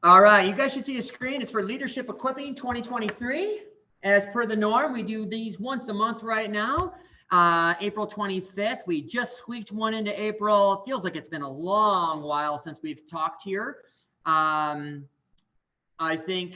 All right, you guys should see a screen. It's for Leadership Equipping 2023. As per the norm, we do these once a month right now. April 25th, we just squeaked one into April. It feels like it's been a long while since we've talked here. I think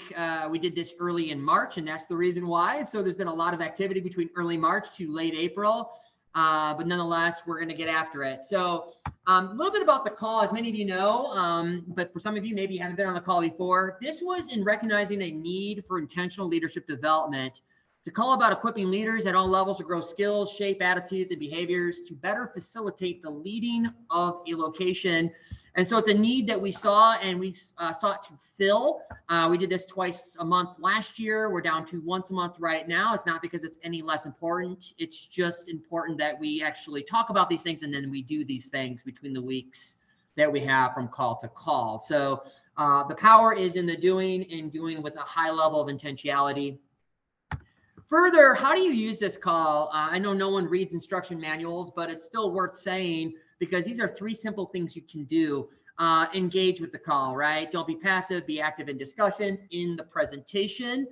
we did this early in March, and that's the reason why. So there's been a lot of activity between early March to late April, but nonetheless, we're going to get after it. So a little bit about the call, as many of you know, but for some of you, maybe you haven't been on the call before. This was in recognizing a need for intentional leadership development. It's a call about equipping leaders at all levels to grow skills, shape attitudes, and behaviors to better facilitate the leading of a location. And so it's a need that we saw, and we sought to fill. We did this twice a month last year. We're down to once a month right now. It's not because it's any less important. It's just important that we actually talk about these things, and then we do these things between the weeks that we have from call to call. So the power is in the doing, and doing with a high level of intentionality. Further, how do you use this call? I know no one reads instruction manuals, but it's still worth saying, because these are 3 simple things you can do. Engage with the call, right? Don't be passive, be active in discussions, in the presentation.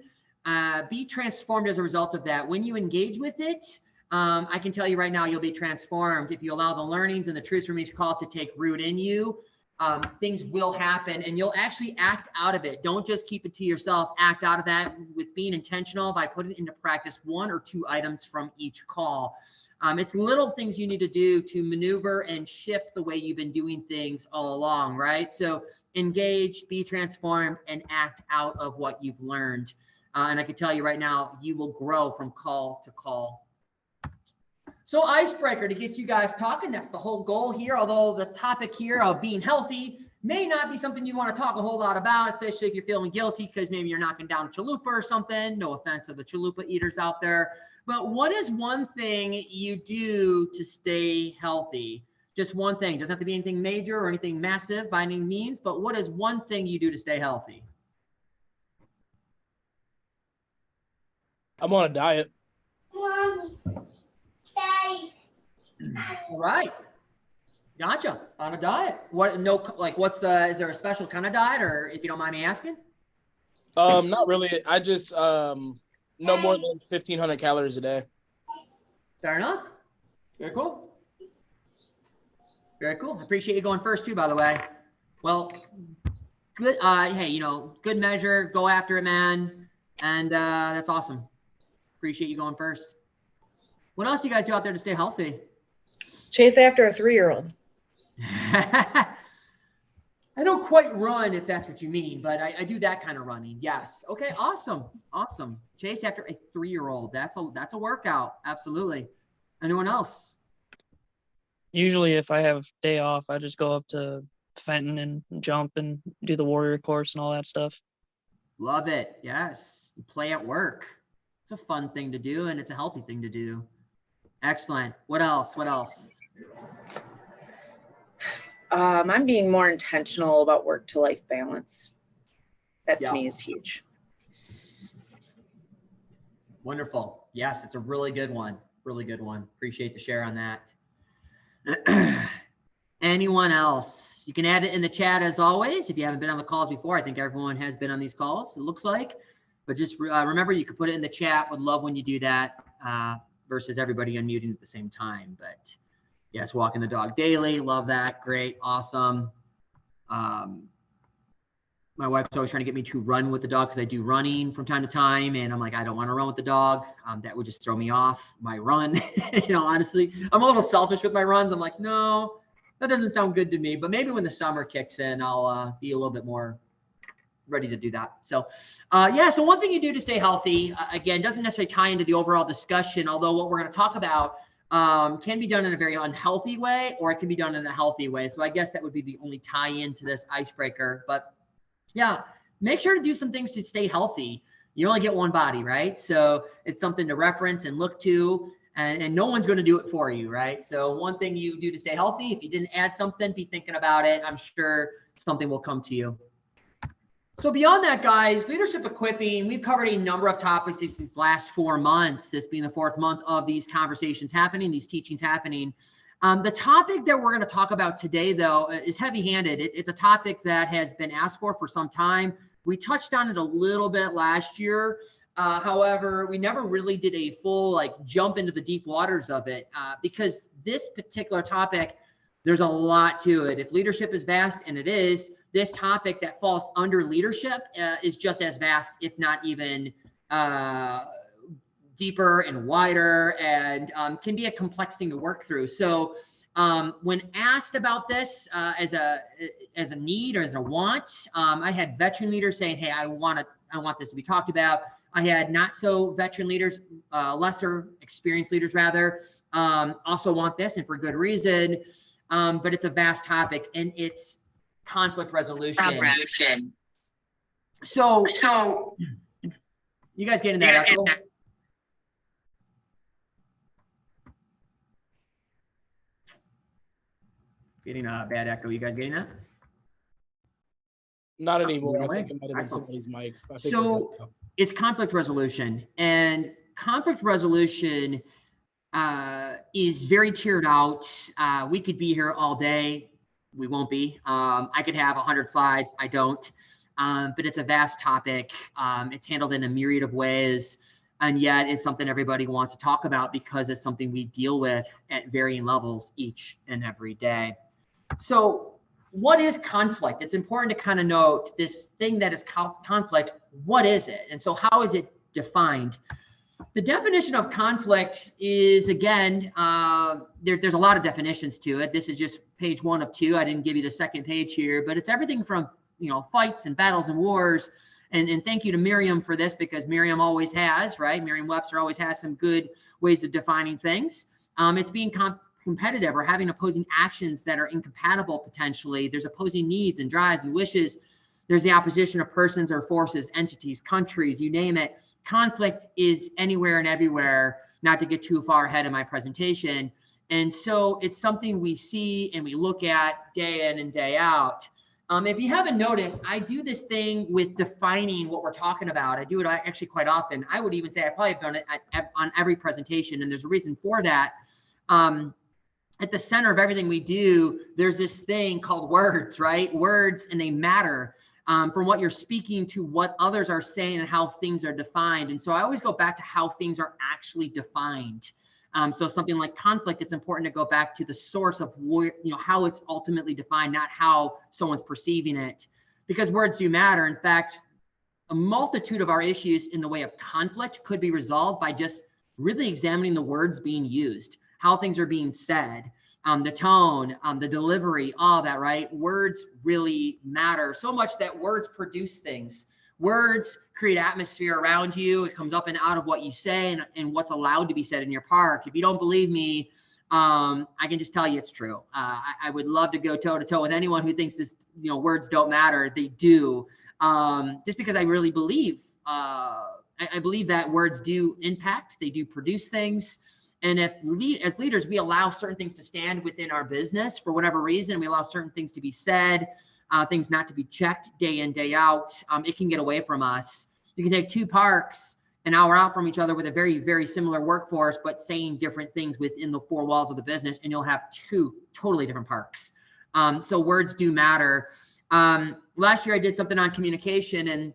Be transformed as a result of that. When you engage with it, I can tell you right now, you'll be transformed. If you allow the learnings and the truths from each call to take root in you, things will happen, and you'll actually act out of it. Don't just keep it to yourself. Act out of that with being intentional by putting into practice 1 or 2 items from each call. It's little things you need to do to maneuver and shift the way you've been doing things all along, right? So engage, be transformed, and act out of what you've learned. And I can tell you right now, you will grow from call to call. So icebreaker to get you guys talking. That's the whole goal here. Although the topic here of being healthy may not be something you want to talk a whole lot about, especially if you're feeling guilty because maybe you're knocking down chalupa or something. No offense to the chalupa eaters out there. But what is one thing you do to stay healthy? Just one thing. Doesn't have to be anything major or anything massive by any means, but what is one thing you do to stay healthy? I'm on a diet. All right. Gotcha. On a diet. What? No, like, what's the? Is there a special kind of diet, or if you don't mind me asking? Not really. I just no more than 1,500 calories a day. Fair enough. Very cool. Very cool. I appreciate you going first too, by the way. Well, good. Hey, you know, good measure. Go after it, man. And that's awesome. Appreciate you going first. What else do you guys do out there to stay healthy? Chase after a 3-year-old. I don't quite run, if that's what you mean, but I do that kind of running. Yes. Okay. Awesome. Awesome. Chase after a 3-year-old. That's a workout. Absolutely. Anyone else? Usually if I have day off, I just go up to Fenton and jump and do the warrior course and all that stuff. Love it. Yes. You play at work. It's a fun thing to do, and it's a healthy thing to do. Excellent. What else? What else? I'm being more intentional about work to life balance. That to me is huge. Wonderful. Yes, it's a really good one. Really good one. Appreciate the share on that. Anyone else? You can add it in the chat as always. If you haven't been on the calls before, I think everyone has been on these calls, it looks like. But just remember, you can put it in the chat. Would love when you do that versus everybody unmuting at the same time. But yes, walking the dog daily. Love that. Great. Awesome. My wife's always trying to get me to run with the dog because I do running from time to time. And I'm like, I don't want to run with the dog. That would just throw me off my run. You know, honestly, I'm a little selfish with my runs. I'm like, no, that doesn't sound good to me. But maybe when the summer kicks in, I'll be a little bit more ready to do that. So yeah, so one thing you do to stay healthy, again, doesn't necessarily tie into the overall discussion, although what we're going to talk about can be done in a very unhealthy way, or it can be done in a healthy way. So I guess that would be the only tie into this icebreaker. But yeah, make sure to do some things to stay healthy. You only get one body, right? So it's something to reference and look to, and no one's going to do it for you, right? So one thing you do to stay healthy, if you didn't add something, be thinking about it. I'm sure something will come to you. So beyond that, guys, leadership equipping, we've covered a number of topics these last 4 months, this being the 4th month of these conversations happening, these teachings happening. The topic that we're going to talk about today, though, is heavy-handed. It's a topic that has been asked for some time. We touched on it a little bit last year. However, we never really did a full jump into the deep waters of it because this particular topic, there's a lot to it. If leadership is vast, and it is, this topic that falls under leadership is just as vast, if not even deeper and wider, and can be a complex thing to work through. So when asked about this as a need or as a want, I had veteran leaders saying, hey, I want this to be talked about. I had not so veteran leaders, lesser experienced leaders rather, also want this, and for good reason. But it's a vast topic, and it's conflict resolution. So you guys getting that echo? Getting a bad echo. You guys getting that? Not anymore. No I way. think it might have been somebody's mic. I think So it's conflict resolution, and conflict resolution is very tiered out. We could be here all day. We won't be. I could have 100 slides. I don't. But it's a vast topic. It's handled in a myriad of ways. And yet it's something everybody wants to talk about because it's something we deal with at varying levels each and every day. So what is conflict? It's important to kind of note this thing that is conflict. What is it? And so how is it defined? The definition of conflict is, again, there's a lot of definitions to it. This is just page 1 of 2. I didn't give you the second page here, but it's everything from, fights and battles and wars. And thank you to Miriam for this, because Miriam always has, right? Merriam-Webster always has some good ways of defining things. It's being competitive or having opposing actions that are incompatible potentially. There's opposing needs and drives and wishes. There's the opposition of persons or forces, entities, countries, you name it. Conflict is anywhere and everywhere, not to get too far ahead of my presentation. And so it's something we see and we look at day in and day out. If you haven't noticed, I do this thing with defining what we're talking about. I do it actually quite often. I would even say I probably have done it on every presentation, and there's a reason for that. At the center of everything we do, there's this thing called words, right? Words, and they matter. From what you're speaking to what others are saying and how things are defined. And so I always go back to how things are actually defined. So something like conflict, it's important to go back to the source of how it's ultimately defined, not how someone's perceiving it, because words do matter. In fact, a multitude of our issues in the way of conflict could be resolved by just really examining the words being used, how things are being said, the tone, the delivery, all that, right? Words really matter so much that words produce things. Words create atmosphere around you. It comes up and out of what you say and what's allowed to be said in your park. If you don't believe me, I can just tell you it's true. I would love to go toe to toe with anyone who thinks this, words don't matter. They do. Just because I really believe, I believe that words do impact. They do produce things. And if as leaders, we allow certain things to stand within our business for whatever reason, we allow certain things to be said, things not to be checked day in, day out, it can get away from us. You can take two parks an hour out from each other with a very, very similar workforce, but saying different things within the four walls of the business, and you'll have two totally different parks. So words do matter. Last year I did something on communication, and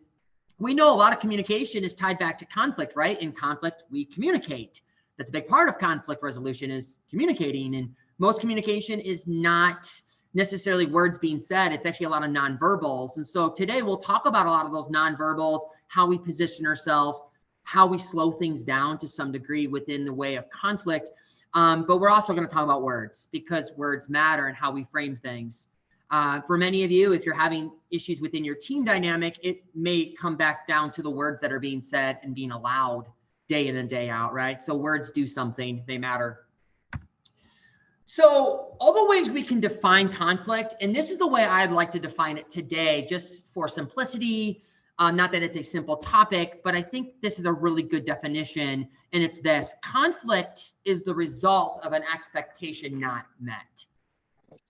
we know a lot of communication is tied back to conflict, right? In conflict, we communicate. That's a big part of conflict resolution, is communicating. And most communication is not necessarily words being said. It's actually a lot of nonverbals. And so today we'll talk about a lot of those nonverbals, how we position ourselves, how we slow things down to some degree within the way of conflict. But we're also going to talk about words, because words matter and how we frame things. For many of you, if you're having issues within your team dynamic, it may come back down to the words that are being said and being allowed day in and day out, right? So words do something, they matter. So all the ways we can define conflict, and this is the way I'd like to define it today, just for simplicity, not that it's a simple topic, but I think this is a really good definition, and it's this: conflict is the result of an expectation not met.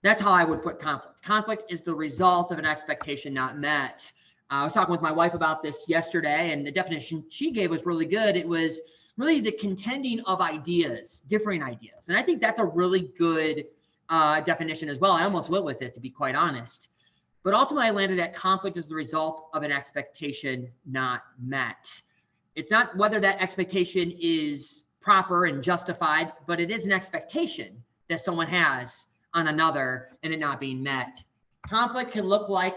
That's how I would put conflict. Conflict is the result of an expectation not met. I was talking with my wife about this yesterday, and the definition she gave was really good. It was really the contending of ideas, differing ideas. And I think that's a really good definition as well. I almost went with it, to be quite honest. But ultimately, I landed at conflict is the result of an expectation not met. It's not whether that expectation is proper and justified, but it is an expectation that someone has on another and it not being met. Conflict can look like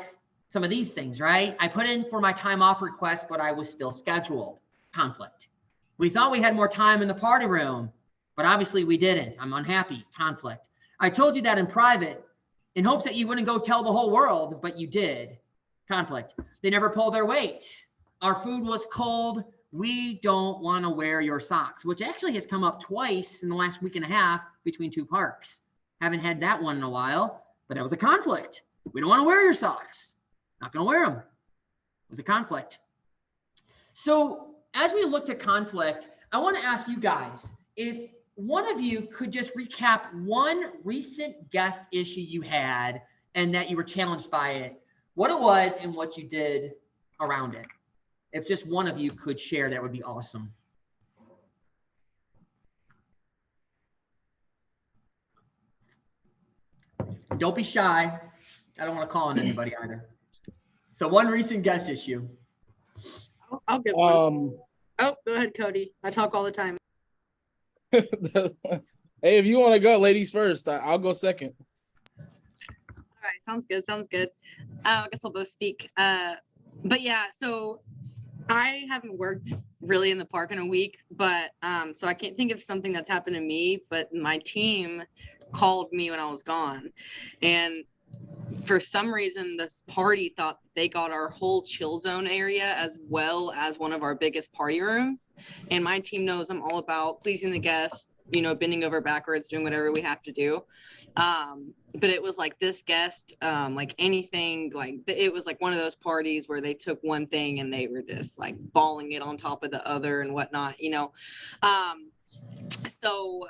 some of these things, right? I put in for my time off request, but I was still scheduled. Conflict. We thought we had more time in the party room, but obviously we didn't. I'm unhappy. Conflict. I told you that in private in hopes that you wouldn't go tell the whole world, but you did. Conflict. They never pulled their weight. Our food was cold. We don't want to wear your socks, which actually has come up twice in the last week and a half between two parks. Haven't had that one in a while, but that was a conflict. We don't want to wear your socks. Not going to wear them. It was a conflict. So as we look to conflict, I want to ask you guys, if one of you could just recap one recent guest issue you had and that you were challenged by it, what it was and what you did around it. If just one of you could share, that would be awesome. Don't be shy. I don't want to call on anybody either. So one recent guest issue. I'll get one. Oh, go ahead, Cody. I talk all the time. Hey, if you want to go, ladies first. I'll go second. All right, sounds good. Sounds good. I guess we'll both speak. But yeah, so I haven't worked really in the park in a week, but so I can't think of something that's happened to me, but my team called me when I was gone. And for some reason, this party thought they got our whole chill zone area as well as one of our biggest party rooms. And my team knows I'm all about pleasing the guests, you know, bending over backwards, doing whatever we have to do. But it was like this guest, like anything, like it was like one of those parties where they took one thing and they were just like balling it on top of the other and whatnot, you know. So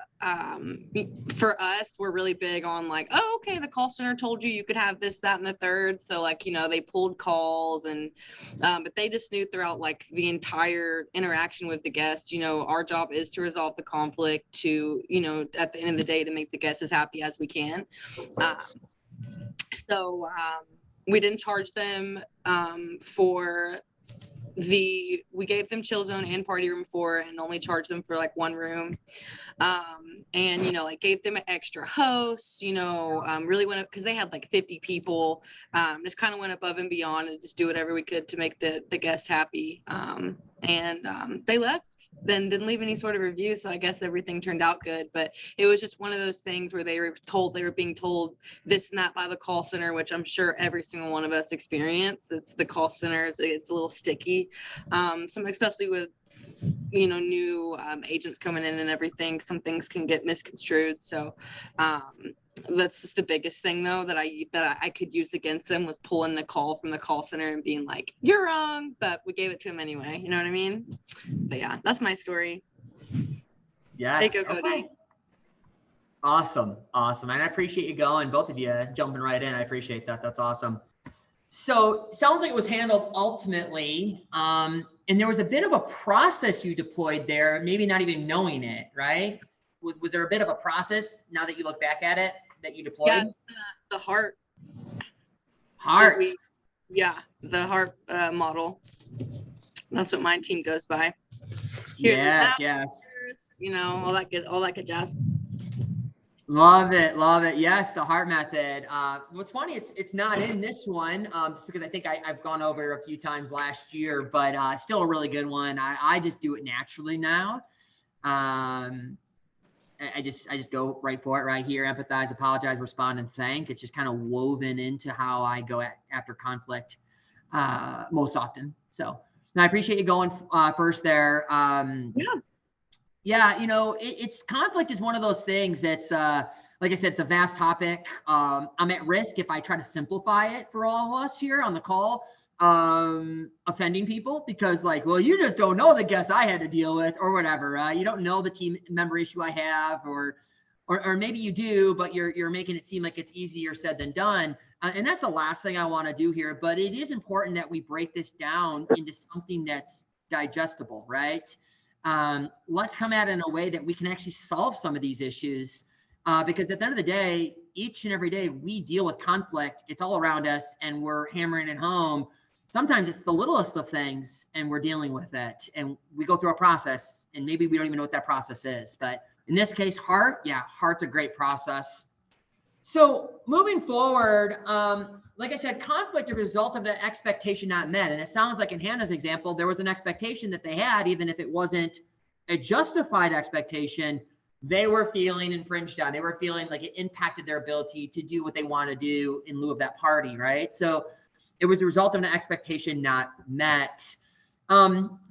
for us, we're really big on like, oh, okay, the call center told you could have this, that, and the third. So like, you know, they pulled calls and but they just knew throughout like the entire interaction with the guest, you know, our job is to resolve the conflict to, you know, at the end of the day to make the guests as happy as we can. So we didn't charge them for we gave them chill zone and party room for and only charged them for like one room, and you know, like gave them an extra host, you know, really went up because they had like 50 people, just kind of went above and beyond and just do whatever we could to make the guests happy, and they left, then didn't leave any sort of review, so I guess everything turned out good. But it was just one of those things where they were being told this and that by the call center, which I'm sure every single one of us experience. It's the call center, it's a little sticky, especially with, you know, new agents coming in and everything. Some things can get misconstrued, so that's just the biggest thing though that I could use against them, was pulling the call from the call center and being like, you're wrong, but we gave it to him anyway, you know what I mean? But yeah, that's my story. Yes. Thank you, Cody. Okay. Awesome. And I appreciate you going, both of you jumping right in. I appreciate that. That's awesome. So sounds like it was handled ultimately, and there was a bit of a process you deployed there, maybe not even knowing it, right? Was there a bit of a process now that you look back at it that you deployed? Yeah, it's the heart. Heart. So the heart model. That's what my team goes by. Yes. You know, all that good jazz. Love it. Yes, the heart method. What's funny, it's not in this one, just because I think I've gone over it a few times last year, but still a really good one. I just do it naturally now. I just go right for it right here. Empathize, apologize, respond, and thank. It's just kind of woven into how I go after conflict most often. So I appreciate you going first there. Yeah, you know, it's conflict is one of those things that's, like I said, it's a vast topic. I'm at risk if I try to simplify it for all of us here on the call, offending people because like, well, you just don't know the guests I had to deal with or whatever. You don't know the team member issue I have, or maybe you do, but you're making it seem like it's easier said than done. And that's the last thing I want to do here, but it is important that we break this down into something that's digestible, right? Let's come at it in a way that we can actually solve some of these issues. Because at the end of the day, each and every day we deal with conflict. It's all around us and we're hammering it home. Sometimes it's the littlest of things and we're dealing with it. And we go through a process and maybe we don't even know what that process is. But in this case, heart's a great process. So moving forward, like I said, conflict is a result of an expectation not met. And it sounds like in Hannah's example, there was an expectation that they had, even if it wasn't a justified expectation, they were feeling infringed on. They were feeling like it impacted their ability to do what they want to do in lieu of that party, right? So it was the result of an expectation not met.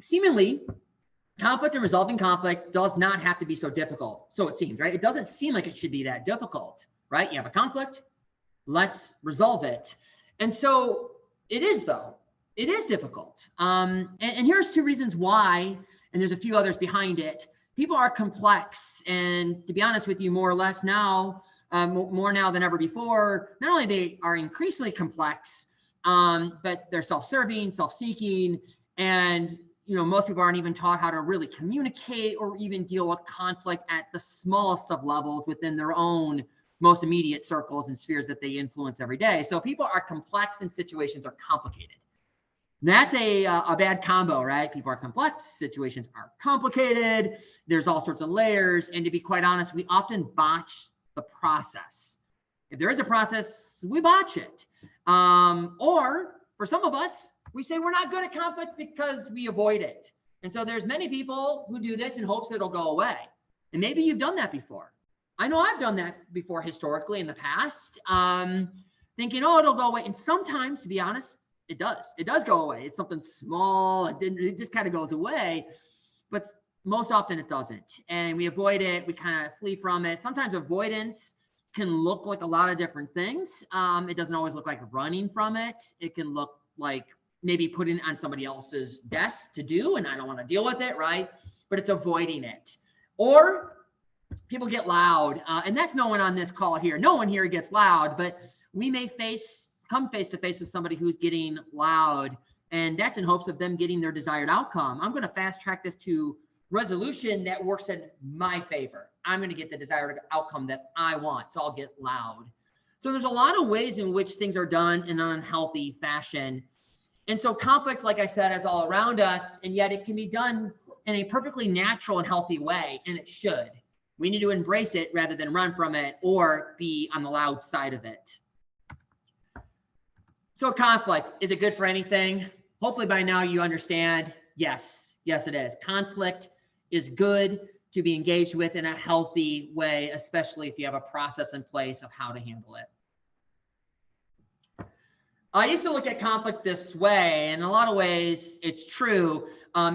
Seemingly, conflict and resolving conflict does not have to be so difficult. So it seems, right? It doesn't seem like it should be that difficult, right? You have a conflict, let's resolve it. And so it is, though. It is difficult. And here's two reasons why, and there's a few others behind it. People are complex, and to be honest with you, more or less now, more now than ever before, not only they are increasingly complex, but they're self-serving, self-seeking, and most people aren't even taught how to really communicate or even deal with conflict at the smallest of levels within their own most immediate circles and spheres that they influence every day. So people are complex and situations are complicated. That's a bad combo, right? People are complex, situations are complicated. There's all sorts of layers. And to be quite honest, we often botch the process. If there is a process, we botch it. Or for some of us, we say we're not good at conflict because we avoid it. And so there's many people who do this in hopes that it'll go away. And maybe you've done that before. I know I've done that before historically in the past, thinking, oh, it'll go away. And sometimes, to be honest, it does go away. It's something small. It just kind of goes away, but most often it doesn't. And we avoid it. We kind of flee from it. Sometimes avoidance can look like a lot of different things. It doesn't always look like running from it. It can look like maybe putting it on somebody else's desk to do, and I don't want to deal with it, right? But it's avoiding it. Or people get loud, and that's no one on this call here. No one here gets loud, but we may come face to face with somebody who's getting loud, and that's in hopes of them getting their desired outcome. I'm going to fast track this to resolution that works in my favor. I'm going to get the desired outcome that I want, so I'll get loud. So there's a lot of ways in which things are done in an unhealthy fashion. And so conflict, like I said, is all around us, and yet it can be done in a perfectly natural and healthy way, and it should. We need to embrace it rather than run from it or be on the loud side of it. So conflict, is it good for anything? Hopefully by now you understand, yes, it is. Conflict is good to be engaged with in a healthy way, especially if you have a process in place of how to handle it. I used to look at conflict this way. In a lot of ways, it's true.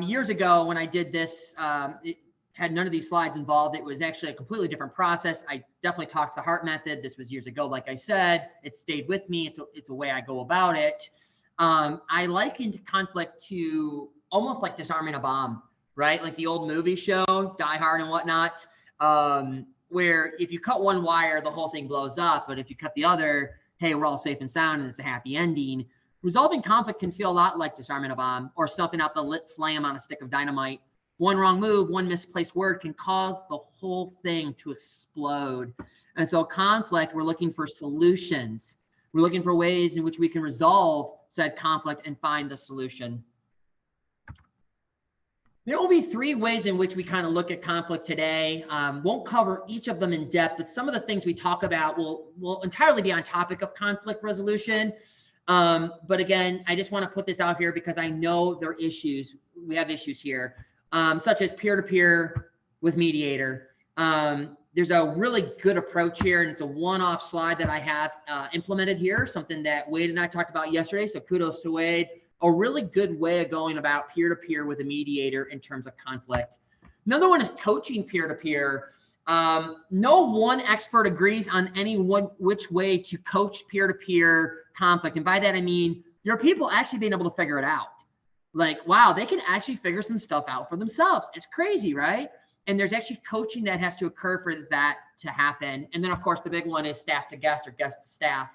Years ago when I did this, it had none of these slides involved. It was actually a completely different process. I definitely talked the HEART method. This was years ago. Like I said, it stayed with me. It's a way I go about it. I likened conflict to almost like disarming a bomb, right? Like the old movie show, Die Hard and whatnot, where if you cut one wire, the whole thing blows up. But if you cut the other, hey, we're all safe and sound and it's a happy ending. Resolving conflict can feel a lot like disarming a bomb or snuffing out the lit flame on a stick of dynamite. One wrong move, one misplaced word can cause the whole thing to explode. And so conflict, we're looking for solutions. We're looking for ways in which we can resolve said conflict and find the solution. There will be three ways in which we kind of look at conflict today. Won't cover each of them in depth, but some of the things we talk about will entirely be on topic of conflict resolution. But again, I just want to put this out here because I know there are issues. We have issues here. Such as peer-to-peer with mediator. There's a really good approach here, and it's a one-off slide that I have implemented here, something that Wade and I talked about yesterday, so kudos to Wade. A really good way of going about peer-to-peer with a mediator in terms of conflict. Another one is coaching peer-to-peer. No one expert agrees on which way to coach peer-to-peer conflict, and by that I mean your people actually being able to figure it out. Like, wow, they can actually figure some stuff out for themselves. It's crazy, right? And there's actually coaching that has to occur for that to happen. And then, of course, the big one is staff to guest or guest to staff.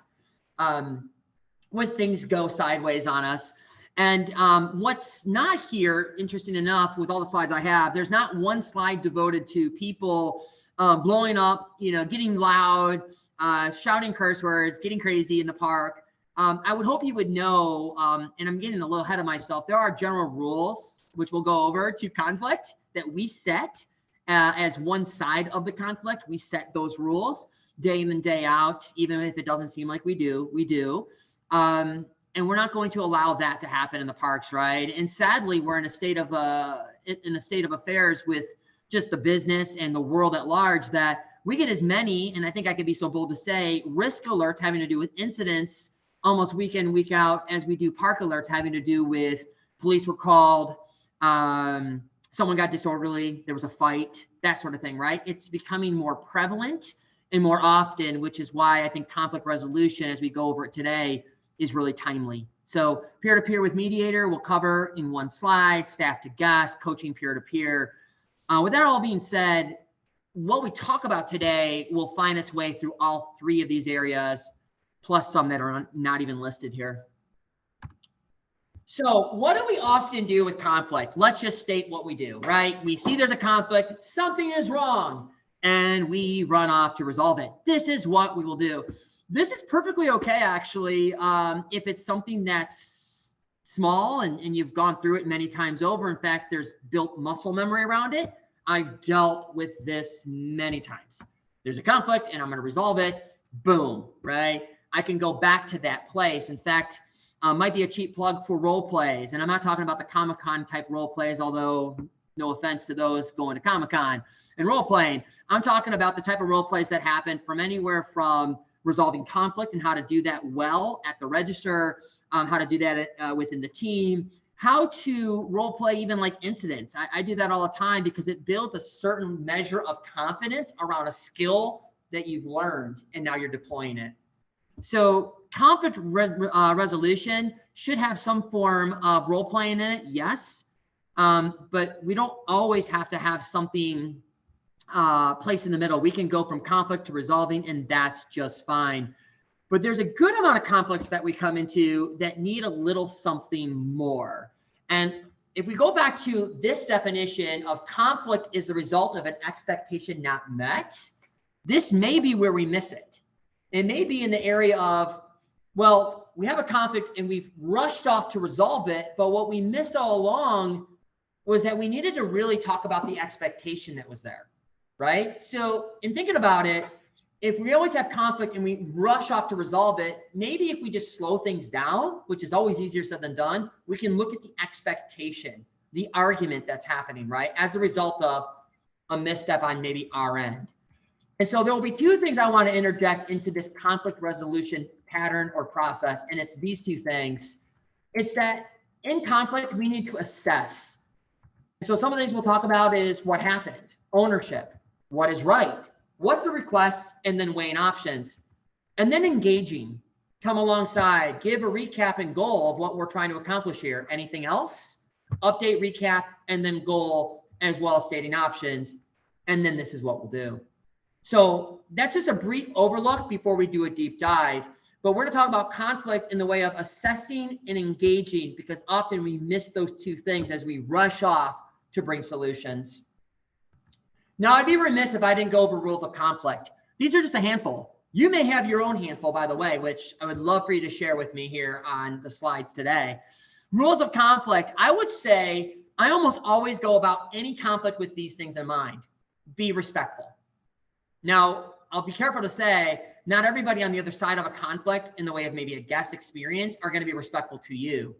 When things go sideways on us. And what's not here, interesting enough, with all the slides I have, there's not one slide devoted to people blowing up, getting loud, shouting curse words, getting crazy in the park. I would hope you would know, and I'm getting a little ahead of myself, there are general rules, which we'll go over, to conflict that we set as one side of the conflict. We set those rules day in and day out, even if it doesn't seem like we do. And we're not going to allow that to happen in the parks, right? And sadly, we're in a state of affairs with just the business and the world at large that we get as many, and I think I could be so bold to say, risk alerts having to do with incidents almost week in, week out, as we do park alerts having to do with police were called, someone got disorderly, there was a fight, that sort of thing, right? It's becoming more prevalent and more often, which is why I think conflict resolution, as we go over it today, is really timely. So peer-to-peer with mediator, we'll cover in one slide, staff to guest, coaching peer-to-peer. With that all being said, what we talk about today will find its way through all three of these areas, plus some that are not even listed here. So what do we often do with conflict? Let's just state what we do, right? We see there's a conflict, something is wrong, and we run off to resolve it. This is what we will do. This is perfectly okay, actually, if it's something that's small and you've gone through it many times over. In fact, there's built muscle memory around it. I've dealt with this many times. There's a conflict and I'm going to resolve it. Boom, right? I can go back to that place. In fact, might be a cheap plug for role plays. And I'm not talking about the Comic-Con type role plays, although no offense to those going to Comic-Con and role playing. I'm talking about the type of role plays that happen from anywhere from resolving conflict and how to do that well at the register, how to do that within the team, how to role play even like incidents. I do that all the time because it builds a certain measure of confidence around a skill that you've learned and now you're deploying it. So conflict resolution should have some form of role playing in it, yes, but we don't always have to have something place in the middle. We can go from conflict to resolving, and that's just fine. But there's a good amount of conflicts that we come into that need a little something more. And if we go back to this definition of conflict is the result of an expectation not met, this may be where we miss it. It may be in the area of, well, we have a conflict and we've rushed off to resolve it, but what we missed all along was that we needed to really talk about the expectation that was there. Right? So in thinking about it, if we always have conflict and we rush off to resolve it, maybe if we just slow things down, which is always easier said than done, we can look at the expectation, the argument that's happening, right? As a result of a misstep on maybe our end. And so there will be two things I want to interject into this conflict resolution pattern or process. And it's these two things. It's that in conflict, we need to assess. So some of the things we'll talk about is what happened, ownership. What is right? What's the request? And then weighing options. And then engaging. Come alongside. Give a recap and goal of what we're trying to accomplish here. Anything else? Update, recap, and then goal, as well as stating options. And then this is what we'll do. So that's just a brief overlook before we do a deep dive. But we're going to talk about conflict in the way of assessing and engaging, because often we miss those two things as we rush off to bring solutions. Now, I'd be remiss if I didn't go over rules of conflict. These are just a handful. You may have your own handful, by the way, which I would love for you to share with me here on the slides today. Rules of conflict. I would say I almost always go about any conflict with these things in mind. Be respectful. Now, I'll be careful to say, not everybody on the other side of a conflict in the way of maybe a guest experience are going to be respectful to you.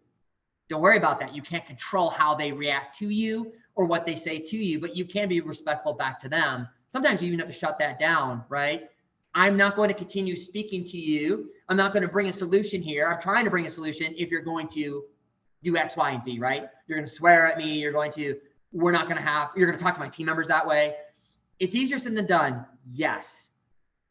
Don't worry about that. You can't control how they react to you or what they say to you, but you can be respectful back to them. Sometimes you even have to shut that down, right? I'm not going to continue speaking to you. I'm not going to bring a solution here. I'm trying to bring a solution if you're going to do X, Y, and Z, right? You're going to swear at me. You're going to talk to my team members that way. It's easier said than done, yes,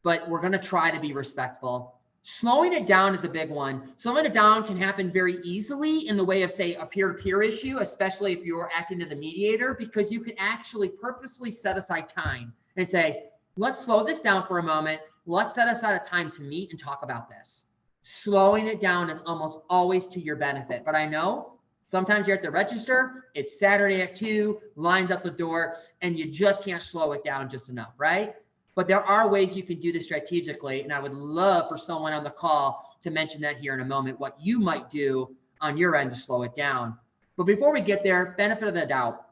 but we're going to try to be respectful. Slowing it down is a big one. Slowing it down can happen very easily in the way of, say, a peer-to-peer issue, especially if you're acting as a mediator, because you can actually purposely set aside time and say, let's slow this down for a moment. Let's set aside a time to meet and talk about this. Slowing it down is almost always to your benefit. But I know Sometimes you're at the register, it's Saturday at 2, lines up the door, and you just can't slow it down just enough, right? But there are ways you can do this strategically, and I would love for someone on the call to mention that here in a moment, what you might do on your end to slow it down. But before we get there, benefit of the doubt.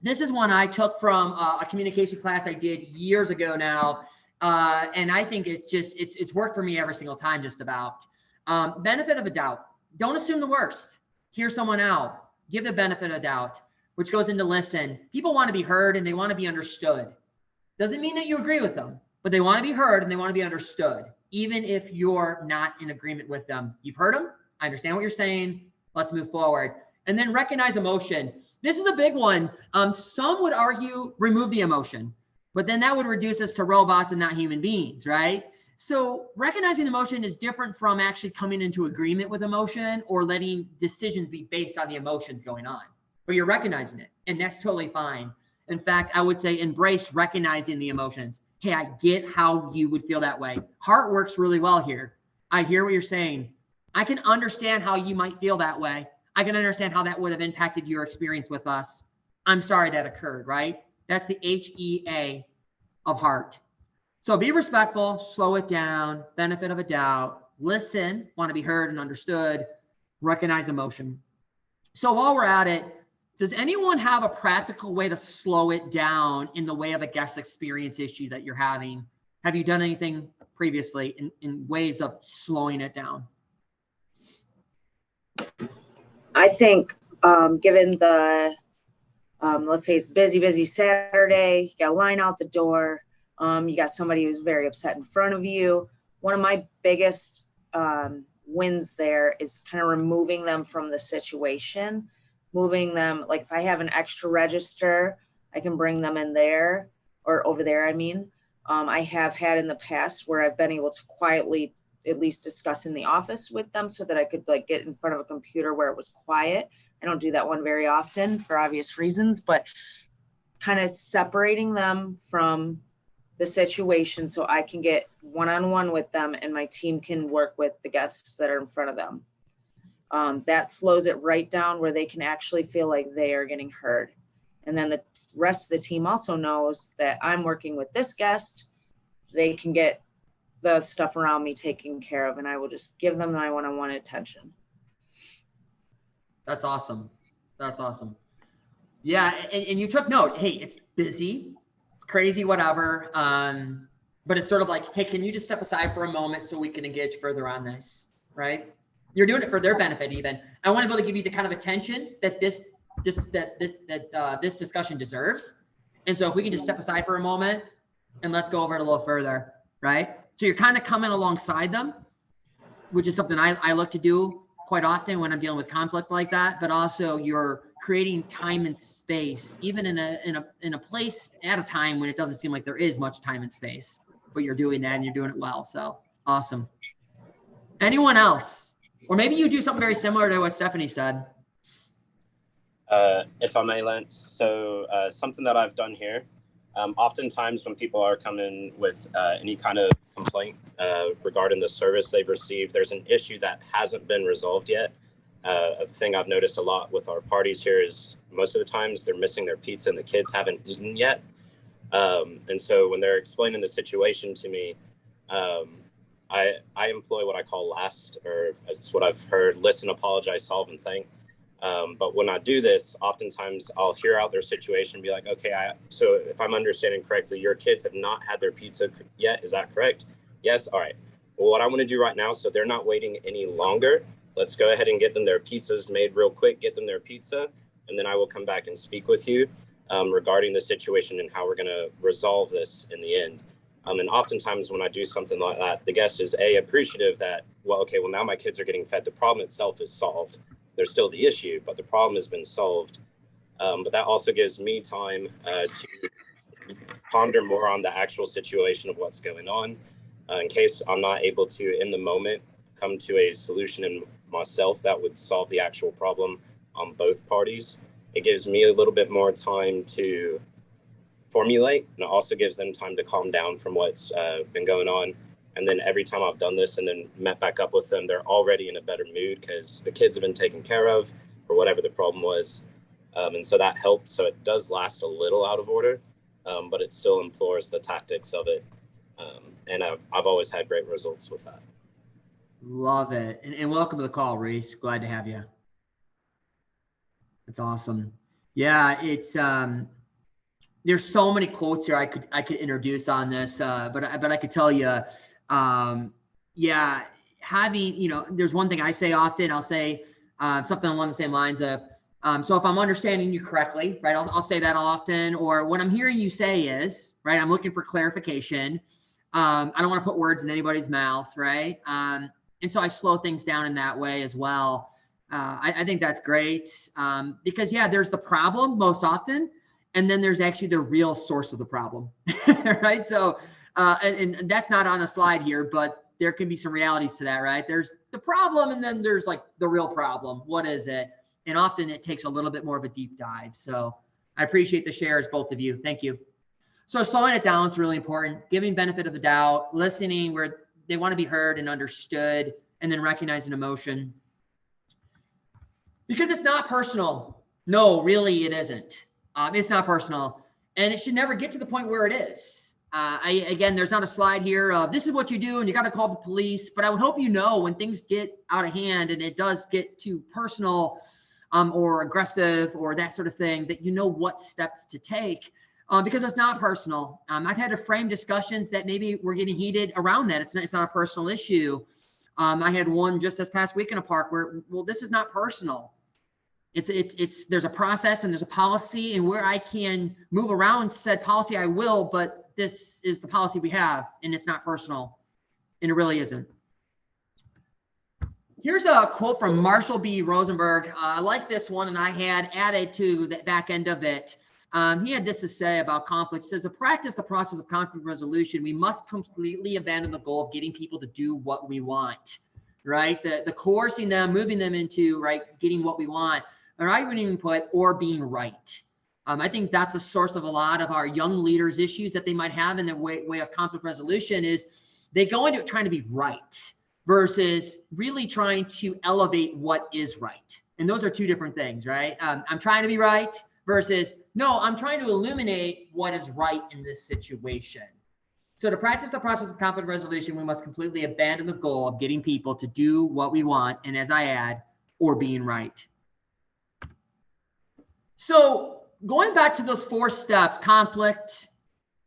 This is one I took from a communication class I did years ago now, and I think it's worked for me every single time just about. Benefit of a doubt. Don't assume the worst. Hear someone out. Give the benefit of doubt, which goes into listen. People want to be heard and they want to be understood. Doesn't mean that you agree with them, but they want to be heard and they want to be understood, even if you're not in agreement with them. You've heard them. I understand what you're saying. Let's move forward. And then recognize emotion. This is a big one. Some would argue remove the emotion, but then that would reduce us to robots and not human beings, right? So recognizing emotion is different from actually coming into agreement with emotion or letting decisions be based on the emotions going on. But you're recognizing it, and that's totally fine. In fact, I would say embrace recognizing the emotions. Hey, I get how you would feel that way. Heart works really well here. I hear what you're saying. I can understand how you might feel that way. I can understand how that would have impacted your experience with us. I'm sorry that occurred, right? That's the HEA of heart. So be respectful, slow it down, benefit of a doubt, listen, want to be heard and understood, recognize emotion. So while we're at it, does anyone have a practical way to slow it down in the way of a guest experience issue that you're having? Have you done anything previously in ways of slowing it down? I think given the, let's say it's busy Saturday, you got a line out the door, you got somebody who's very upset in front of you. One of my biggest wins there is kind of removing them from the situation, moving them, like if I have an extra register, I can bring them in there or over there, I mean. I have had in the past where I've been able to quietly at least discuss in the office with them so that I could like get in front of a computer where it was quiet. I don't do that one very often for obvious reasons, but kind of separating them from the situation so I can get one-on-one with them and my team can work with the guests that are in front of them. That slows it right down where they can actually feel like they are getting heard. And then the rest of the team also knows that I'm working with this guest. They can get the stuff around me taken care of, and I will just give them my one-on-one attention. That's awesome. That's awesome. Yeah, and you took note. Hey, it's busy, it's crazy, whatever. But it's sort of like, hey, can you just step aside for a moment so we can engage further on this, right? You're doing it for their benefit even. I want to be able to give you the kind of attention that this discussion deserves. And so if we can just step aside for a moment and let's go over it a little further, right? So you're kind of coming alongside them, which is something I look to do quite often when I'm dealing with conflict like that, but also you're creating time and space, even in a place at a time when it doesn't seem like there is much time and space, but you're doing that and you're doing it well. So awesome. Anyone else? Or maybe you do something very similar to what Stephanie said. If I may, Lance. So something that I've done here, oftentimes when people are coming with any kind of complaint regarding the service they've received, there's an issue that hasn't been resolved yet. A thing I've noticed a lot with our parties here is most of the times they're missing their pizza and the kids haven't eaten yet. And so when they're explaining the situation to me, I employ what I call LAST, or it's what I've heard, listen, apologize, solve, and thank. But when I do this, oftentimes I'll hear out their situation and be like, okay, so if I'm understanding correctly, your kids have not had their pizza yet. Is that correct? Yes. All right. Well, what I want to do right now, so they're not waiting any longer, let's go ahead and get them their pizzas made real quick, get them their pizza, and then I will come back and speak with you regarding the situation and how we're going to resolve this in the end. And oftentimes when I do something like that, the guest is appreciative that, well, okay, well, now my kids are getting fed. The problem itself is solved. There's still the issue, but the problem has been solved. But that also gives me time to ponder more on the actual situation of what's going on in case I'm not able to, in the moment, come to a solution in myself that would solve the actual problem on both parties. It gives me a little bit more time to formulate, and it also gives them time to calm down from what's been going on. And then every time I've done this and then met back up with them, they're already in a better mood because the kids have been taken care of, or whatever the problem was. And so that helped. So it does last a little out of order, but it still implores the tactics of it. And I've always had great results with that. Love it. And welcome to the call, Reese. Glad to have you. That's awesome. Yeah, it's there's so many quotes here I could introduce on this, but I could tell you, yeah, having, you know, there's one thing I say often. I'll say something along the same lines of, so if I'm understanding you correctly, right, I'll say that often, or what I'm hearing you say is, right, I'm looking for clarification. I don't want to put words in anybody's mouth, right? And so I slow things down in that way as well. I think that's great, because yeah, there's the problem most often, and then there's actually the real source of the problem, right? So, and that's not on the slide here, but there can be some realities to that, right? There's the problem, and then there's like the real problem. What is it? And often it takes a little bit more of a deep dive. So I appreciate the shares, both of you. Thank you. So slowing it down is really important. Giving benefit of the doubt, listening where they want to be heard and understood, and then recognizing emotion. Because it's not personal. No, really it isn't. It's not personal. And it should never get to the point where it is. Again, there's not a slide here of this is what you do and you got to call the police. But I would hope you know when things get out of hand and it does get too personal or aggressive or that sort of thing, that you know what steps to take. Because it's not personal. I've had to frame discussions that maybe we're getting heated around that. It's not a personal issue. I had one just this past week in a park where, well, this is not personal. There's a process and there's a policy, and where I can move around said policy, I will, but this is the policy we have, and it's not personal, and it really isn't. Here's a quote from Marshall B. Rosenberg. I like this one, and I had added to the back end of it. He had this to say about conflict. He says, to practice the process of conflict resolution, we must completely abandon the goal of getting people to do what we want, right? The coercing them, moving them into, right, getting what we want. Or I wouldn't even put, or being right. I think that's a source of a lot of our young leaders' issues that they might have in their way of conflict resolution is they go into it trying to be right versus really trying to elevate what is right. And those are two different things, right? I'm trying to be right versus, no, I'm trying to illuminate what is right in this situation. So to practice the process of conflict resolution, we must completely abandon the goal of getting people to do what we want, and as I add, or being right. So going back to those 4 steps, conflict,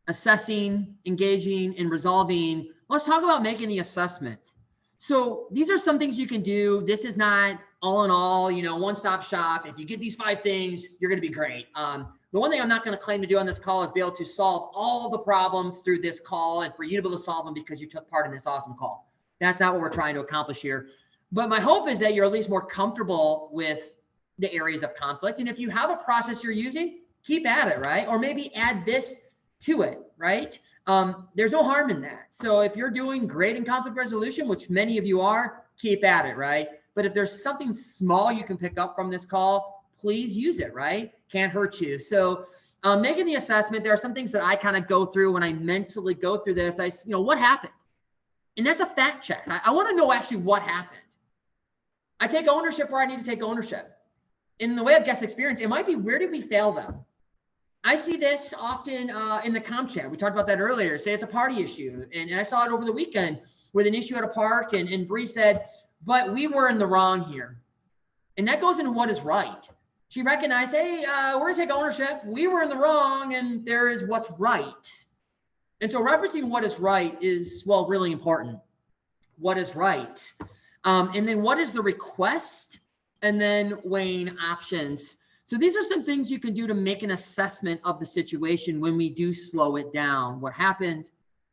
assessing, engaging, and resolving, let's talk about making the assessment. So these are some things you can do. This is not all in all, you know, one-stop shop. If you get these 5 things, you're going to be great. The one thing I'm not going to claim to do on this call is be able to solve all the problems through this call and for you to be able to solve them because you took part in this awesome call. That's not what we're trying to accomplish here. But my hope is that you're at least more comfortable with the areas of conflict. And if you have a process you're using, keep at it, right? Or maybe add this to it, right? There's no harm in that. So if you're doing great in conflict resolution, which many of you are, keep at it, right? But if there's something small you can pick up from this call, please use it, right? Can't hurt you. So making the assessment, there are some things that I kind of go through when I mentally go through this. What happened? And that's a fact check. I want to know actually what happened. I take ownership where I need to take ownership. In the way of guest experience, it might be, where did we fail them? I see this often in the comm chat. We talked about that earlier. Say it's a party issue. And I saw it over the weekend with an issue at a park, and Bree said, but we were in the wrong here. And that goes into what is right. She recognized, hey, we're gonna take ownership. We were in the wrong, and there is what's right. And so referencing what is right is, well, really important. What is right? And then what is the request? And then weighing options. So these are some things you can do to make an assessment of the situation when we do slow it down. What happened?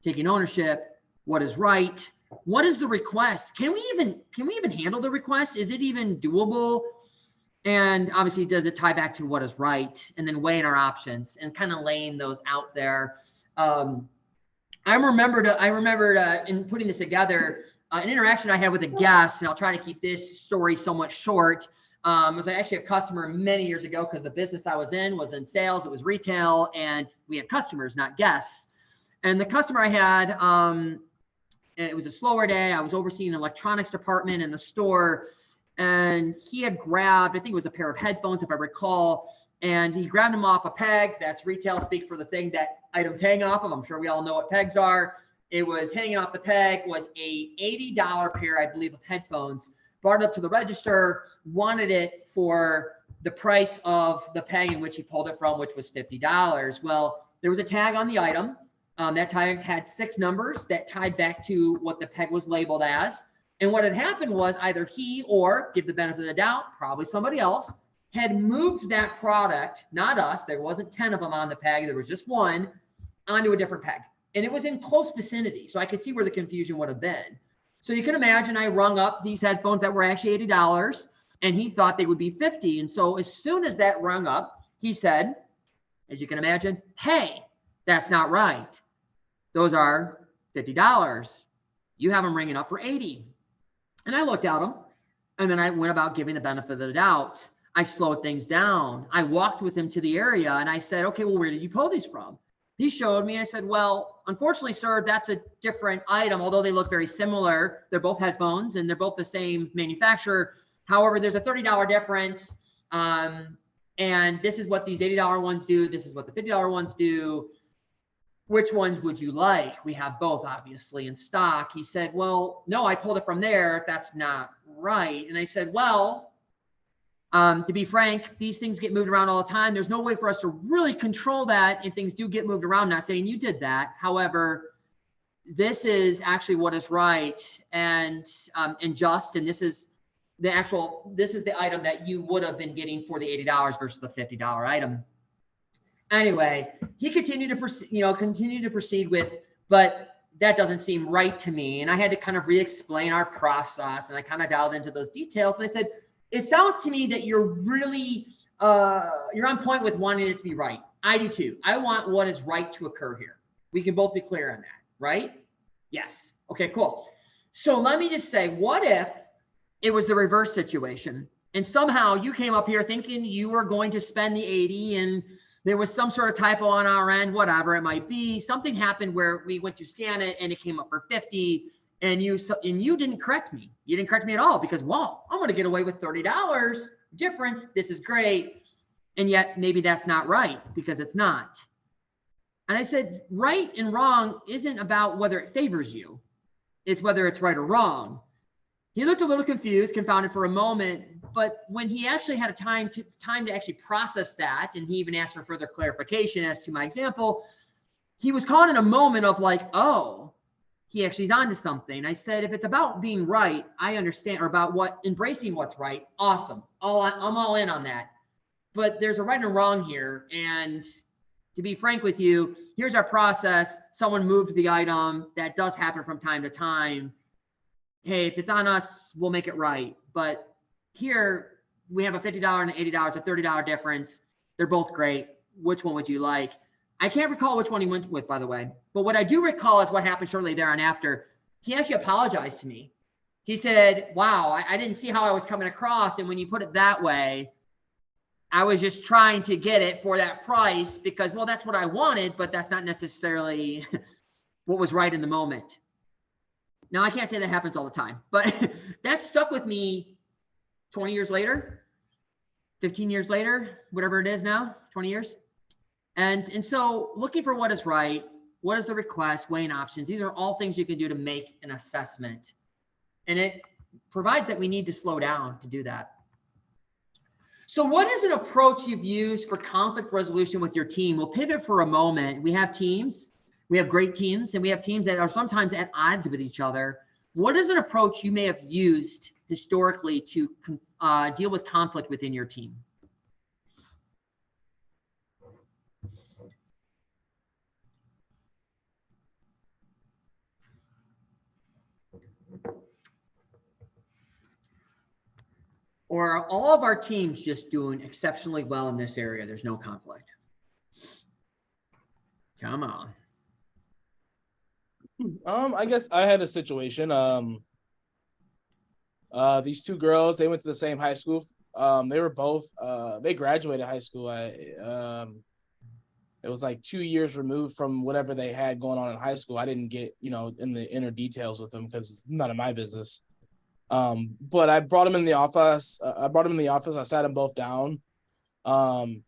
Taking ownership. What is right? What is the request? Can we even handle the request? Is it even doable? And obviously, does it tie back to what is right? And then weighing our options and kind of laying those out there. I remembered in putting this together, an interaction I had with a guest, and I'll try to keep this story somewhat short. It was actually a customer many years ago because the business I was in sales, it was retail, and we had customers, not guests. And the customer I had, it was a slower day. I was overseeing an electronics department in the store, and he had grabbed, I think it was a pair of headphones, if I recall, and he grabbed them off a peg. That's retail speak for the thing that items hang off of. I'm sure we all know what pegs are. It was hanging off the peg, was a $80 pair, I believe, of headphones. Brought it up to the register, wanted it for the price of the peg in which he pulled it from, which was $50. Well, there was a tag on the item. That tag had 6 numbers that tied back to what the peg was labeled as. And what had happened was either he, or give the benefit of the doubt, probably somebody else, had moved that product, not us, there wasn't 10 of them on the peg, there was just one, onto a different peg. And it was in close vicinity, so I could see where the confusion would have been. So you can imagine I rung up these headphones that were actually $80, and he thought they would be $50. And so as soon as that rung up, he said, as you can imagine, hey, that's not right. Those are $50. You have them ringing up for $80. And I looked at them, and then I went about giving the benefit of the doubt. I slowed things down. I walked with him to the area, and I said, okay, well, where did you pull these from? He showed me, and I said, well, unfortunately, sir, that's a different item, although they look very similar. They're both headphones, and they're both the same manufacturer. However, there's a $30 difference, and this is what these $80 ones do. This is what the $50 ones do. Which ones would you like? We have both, obviously, in stock. He said, well, no, I pulled it from there. That's not right. And I said, well, to be frank, these things get moved around all the time. There's no way for us to really control that, and things do get moved around. Not saying you did that. However, this is actually what is right and just, and this is the item that you would have been getting for the $80 versus the $50 item. Anyway, he continued to proceed with, but that doesn't seem right to me. And I had to kind of re-explain our process, and I kind of dialed into those details. And I said, it sounds to me that you're really, you're on point with wanting it to be right. I do too. I want what is right to occur here. We can both be clear on that, right? Yes. Okay, cool. So let me just say, what if it was the reverse situation, and somehow you came up here thinking you were going to spend the 80, and there was some sort of typo on our end, whatever it might be. Something happened where we went to scan it and it came up for 50, and you didn't correct me. You didn't correct me at all, because, well, I'm going to get away with $30 difference. This is great. And yet maybe that's not right, because it's not. And I said, right and wrong isn't about whether it favors you. It's whether it's right or wrong. He looked a little confused, confounded for a moment, but when he actually had time to actually process that, and he even asked for further clarification as to my example, he was caught in a moment of like, oh, he actually is onto something. I said, if it's about being right, I understand, or about embracing what's right, awesome. I'm all in on that. But there's a right and wrong here, and to be frank with you, here's our process. Someone moved the item. That does happen from time to time. Hey, if it's on us, we'll make it right. But here we have a $50 and an $80, a $30 difference. They're both great. Which one would you like? I can't recall which one he went with, by the way. But what I do recall is what happened shortly there and after. He actually apologized to me. He said, wow, I didn't see how I was coming across. And when you put it that way, I was just trying to get it for that price because, well, that's what I wanted, but that's not necessarily what was right in the moment. Now, I can't say that happens all the time, but that stuck with me 20 years later, 15 years later, whatever it is now, 20 years. And so looking for what is right, what is the request, weighing options, these are all things you can do to make an assessment. And it provides that we need to slow down to do that. So what is an approach you've used for conflict resolution with your team? We'll pivot for a moment. We have teams. We have great teams, and we have teams that are sometimes at odds with each other. What is an approach you may have used historically to deal with conflict within your team? Or are all of our teams just doing exceptionally well in this area? There's no conflict. Come on. I guess I had a situation. These two girls, they went to the same high school. They were both, they graduated high school. It was like 2 years removed from whatever they had going on in high school. I didn't get, in the inner details with them because it's none of my business. But I brought him in the office. I sat them both down. And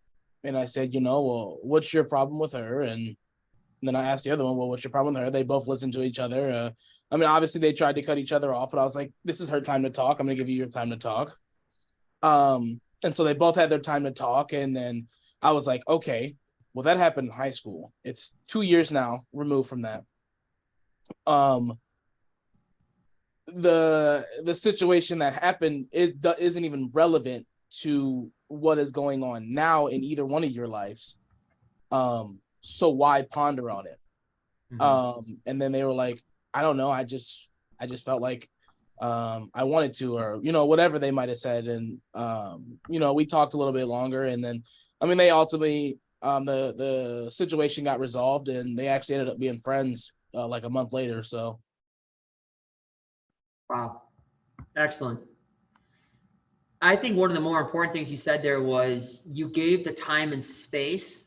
I said, well, what's your problem with her? And then I asked the other one, well, what's your problem with her? They both listened to each other. I mean, obviously they tried to cut each other off, but I was like, this is her time to talk. I'm going to give you your time to talk. And so they both had their time to talk. And then I was like, okay, well, that happened in high school. It's 2 years now removed from that. The situation that happened isn't even relevant to what is going on now in either one of your lives. So why ponder on it? Mhm. And then they were like, I don't know. I just felt like I wanted to, or whatever they might have said. And we talked a little bit longer, and then they ultimately the situation got resolved, and they actually ended up being friends like a month later. So Wow. Excellent. I think one of the more important things you said there was you gave the time and space.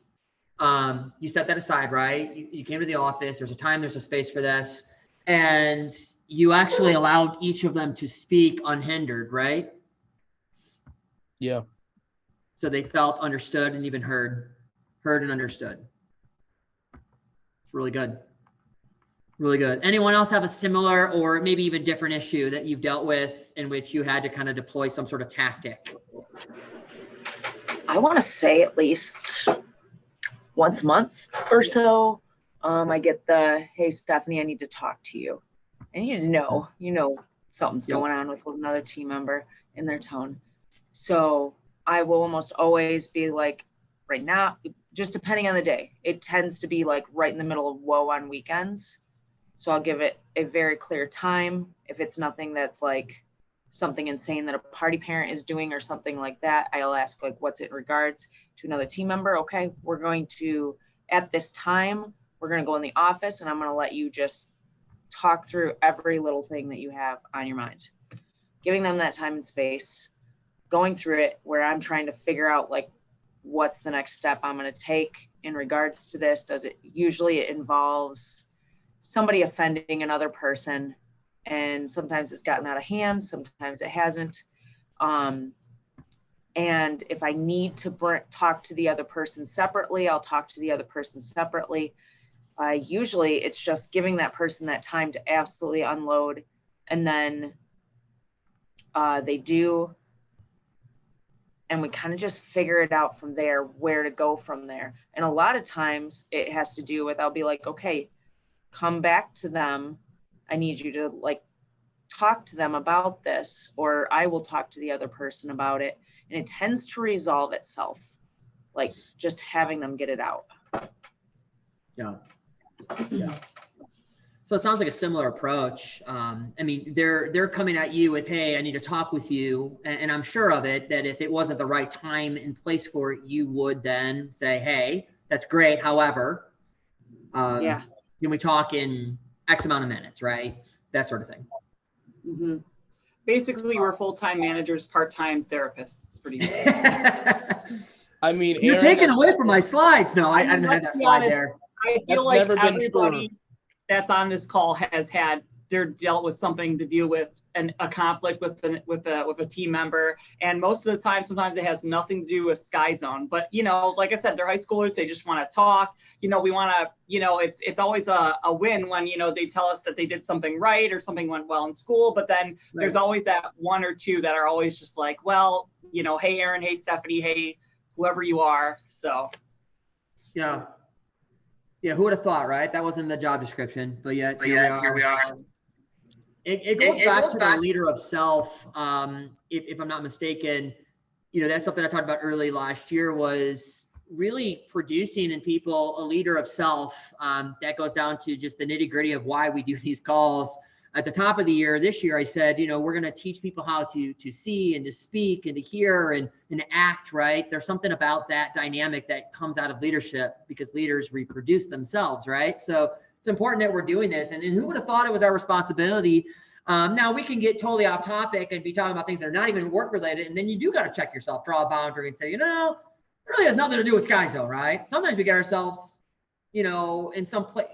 You set that aside, right? You came to the office. There's a time, there's a space for this. And you actually allowed each of them to speak unhindered, right? yeah. So they felt understood and even heard and understood. It's really good. Really good. Anyone else have a similar or maybe even different issue that you've dealt with in which you had to kind of deploy some sort of tactic? I want to say at least once a month or so, I get the, hey, Stephanie, I need to talk to you. And you just know something's going on with another team member in their tone. So I will almost always be like, right now, just depending on the day, it tends to be like right in the middle of whoa on weekends. So I'll give it a very clear time. If it's nothing that's like something insane that a party parent is doing or something like that, I'll ask like, what's it in regards to another team member? Okay, we're going to, at this time, we're going to go in the office and I'm going to let you just talk through every little thing that you have on your mind. Giving them that time and space, going through it where I'm trying to figure out like, what's the next step I'm going to take in regards to this? Usually it involves somebody offending another person, and sometimes it's gotten out of hand, sometimes it hasn't. And if I need to talk to the other person separately, I'll talk to the other person separately. Usually it's just giving that person that time to absolutely unload, and then they do, and we kind of just figure it out from there, where to go from there. And a lot of times it has to do with, I'll be like, okay, come back to them. I need you to like talk to them about this, or I will talk to the other person about it. And it tends to resolve itself, like just having them get it out. Yeah. So it sounds like a similar approach. They're coming at you with, hey, I need to talk with you. And I'm sure of it, that if it wasn't the right time and place for it, you would then say, hey, that's great. However, can we talk in X amount of minutes, right? That sort of thing. Mm-hmm. Basically, we're full-time managers, part-time therapists. Pretty much. You're taking away from my slides. No, I didn't have that slide there. I feel like everybody that's on this call has dealt with something to deal with a conflict with a team member, and most of the time, sometimes it has nothing to do with Sky Zone. But like I said, they're high schoolers; they just want to talk. We want to, it's always a win when they tell us that they did something right or something went well in school. But then there's always that one or two that are always just like, well, hey Aaron, hey Stephanie, hey whoever you are. So yeah, who would have thought, right? That wasn't in the job description, but yet here we are. It goes back to the leader of self. If I'm not mistaken, that's something I talked about early last year, was really producing in people a leader of self. That goes down to just the nitty gritty of why we do these calls. At the top of the year, this year, I said, we're going to teach people how to see and to speak and to hear and to act, right? There's something about that dynamic that comes out of leadership, because leaders reproduce themselves, right? So it's important that we're doing this. And who would have thought it was our responsibility? Now we can get totally off topic and be talking about things that are not even work related. And then you do got to check yourself, draw a boundary and say, it really has nothing to do with Sky Zone, right? Sometimes we get ourselves, in some place,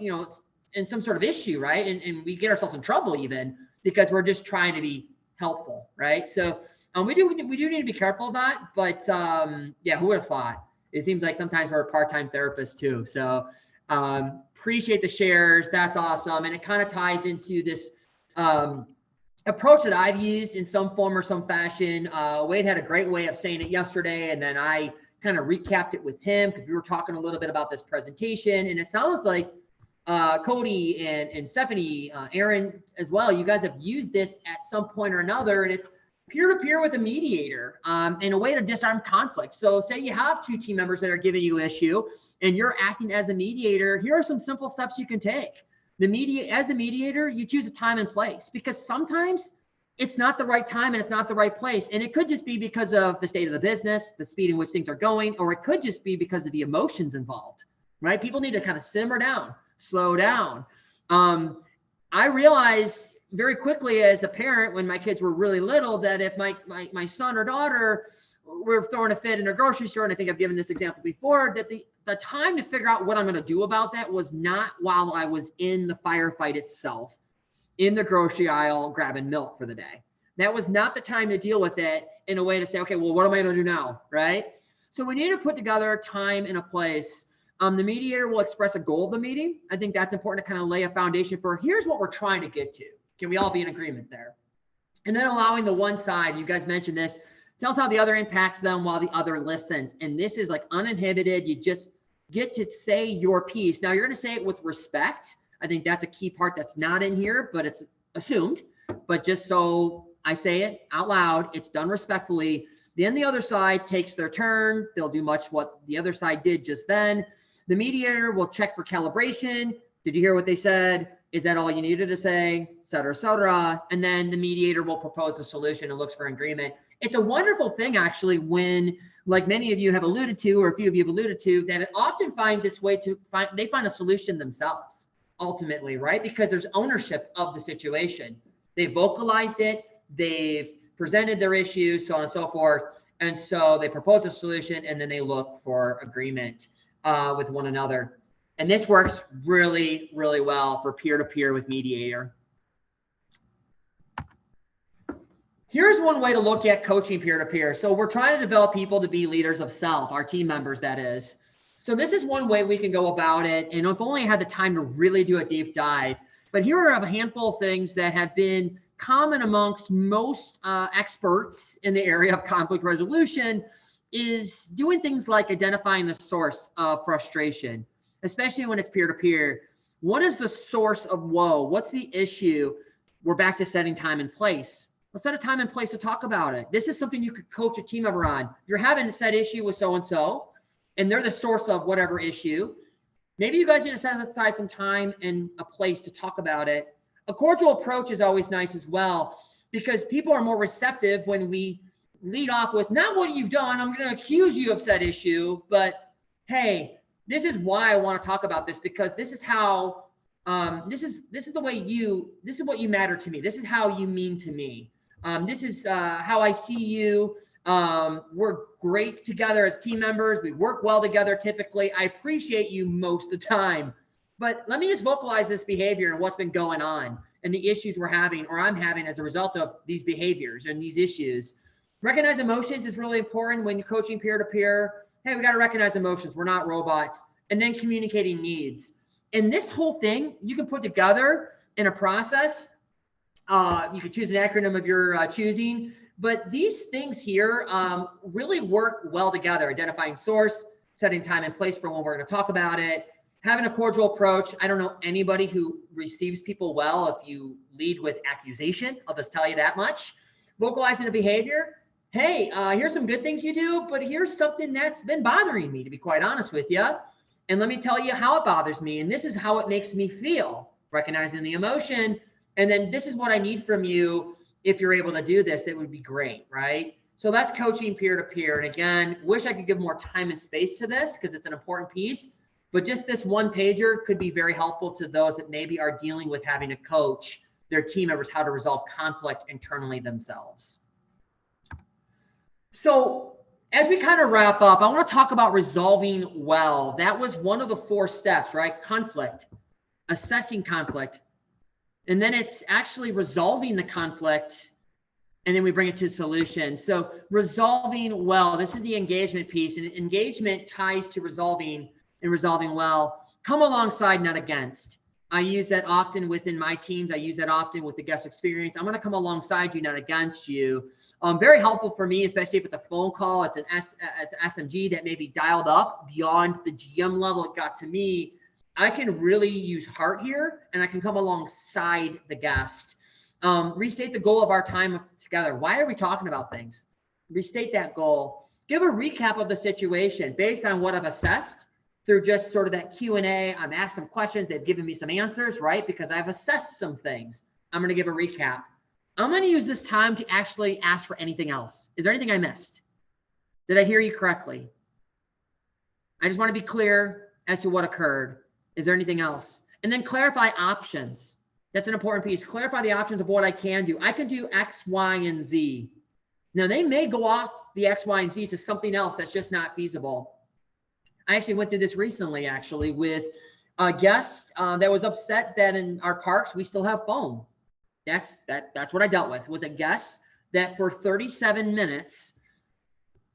in some sort of issue, right? And we get ourselves in trouble even because we're just trying to be helpful, right? So we do need to be careful of that, but yeah, who would have thought? It seems like sometimes we're a part-time therapist too. So appreciate the shares. That's awesome. And it kind of ties into this approach that I've used in some form or some fashion. Wade had a great way of saying it yesterday, and then I kind of recapped it with him because we were talking a little bit about this presentation, and it sounds like Cody and Stephanie, Aaron as well, you guys have used this at some point or another, and it's peer-to-peer with a mediator and a way to disarm conflict. So say you have two team members that are giving you issue and you're acting as the mediator, here are some simple steps you can take. As the mediator, you choose a time and place, because sometimes it's not the right time and it's not the right place. And it could just be because of the state of the business, the speed in which things are going, or it could just be because of the emotions involved, right? People need to kind of simmer down, slow down. I realized very quickly as a parent when my kids were really little that if my son or daughter were throwing a fit in a grocery store, and I think I've given this example before, that the time to figure out what I'm going to do about that was not while I was in the firefight itself, in the grocery aisle grabbing milk for the day. That was not the time to deal with it in a way to say, okay, well, what am I going to do now, right? So we need to put together a time and a place. The mediator will express a goal of the meeting. I think that's important to kind of lay a foundation for, here's what we're trying to get to. Can we all be in agreement there? And then allowing the one side, you guys mentioned this, tells how the other impacts them while the other listens. And this is like uninhibited. You just get to say your piece. Now you're going to say it with respect. I think that's a key part that's not in here, but it's assumed. But just so I say it out loud, it's done respectfully. Then the other side takes their turn. They'll do much what the other side did just then. The mediator will check for calibration. Did you hear what they said? Is that all you needed to say? Et cetera, et cetera. And then the mediator will propose a solution and looks for agreement. It's a wonderful thing, actually, when, like many of you have alluded to, or a few of you have alluded to, that it often finds its way to they find a solution themselves, ultimately, right? Because there's ownership of the situation. They've vocalized it, they've presented their issues, so on and so forth. And so they propose a solution, and then they look for agreement with one another. And this works really, really well for peer-to-peer with mediator. Here's one way to look at coaching peer-to-peer. So we're trying to develop people to be leaders of self, our team members, that is. So this is one way we can go about it. And I've only had the time to really do a deep dive, but here are a handful of things that have been common amongst most experts in the area of conflict resolution, is doing things like identifying the source of frustration, especially when it's peer-to-peer. What is the source of woe? What's the issue? We're back to setting time and place. Let's set a time and place to talk about it. This is something you could coach a team member on. If you're having a set issue with so-and-so, and they're the source of whatever issue, maybe you guys need to set aside some time and a place to talk about it. A cordial approach is always nice as well, because people are more receptive when we lead off with, not what you've done, I'm going to accuse you of said issue, but hey, this is why I want to talk about this, because this is how, this is the way this is what you matter to me. This is how you mean to me. This is how I see you. We're great together as team members. We work well together typically. I appreciate you most of the time, but let me just vocalize this behavior and what's been going on and the issues we're having, or I'm having, as a result of these behaviors and these issues. Recognize emotions is really important when you're coaching peer-to-peer. Hey, we got to recognize emotions. We're not robots. And then communicating needs. And this whole thing you can put together in a process. You can choose an acronym of your choosing, but these things here really work well together. Identifying source, setting time and place for when we're going to talk about it, having a cordial approach. I don't know anybody who receives people well if you lead with accusation. I'll just tell you that much. Vocalizing a behavior. Hey, here's some good things you do, but here's something that's been bothering me, to be quite honest with you. And let me tell you how it bothers me. And this is how it makes me feel. Recognizing the emotion. And then this is what I need from you. If you're able to do this, it would be great, right? So that's coaching peer-to-peer. And again, wish I could give more time and space to this because it's an important piece. But just this one pager could be very helpful to those that maybe are dealing with having to coach their team members how to resolve conflict internally themselves. So as we kind of wrap up, I want to talk about resolving well. That was one of the 4 steps, right? Conflict, assessing conflict. And then it's actually resolving the conflict and then we bring it to solution. So resolving well, this is the engagement piece, and engagement ties to resolving and resolving well. Come alongside, not against. I use that often within my teams. I use that often with the guest experience. I'm going to come alongside you, not against you. Very helpful for me, especially if it's a phone call. It's an SMG that may be dialed up beyond the GM level. It got to me. I can really use heart here, and I can come alongside the guest. Restate the goal of our time together. Why are we talking about things? Restate that goal. Give a recap of the situation based on what I've assessed through just sort of that Q&A. I've asked some questions. They've given me some answers, right? Because I've assessed some things. I'm going to give a recap. I'm going to use this time to actually ask for anything else. Is there anything I missed? Did I hear you correctly? I just want to be clear as to what occurred. Is there anything else? And then clarify options. That's an important piece. Clarify the options of what I can do. I can do X, Y, and Z. Now, they may go off the X, Y, and Z to something else that's just not feasible. I actually went through this recently, actually, with a guest that was upset that in our parks, we still have foam. That's what I dealt with a guest that for 37 minutes,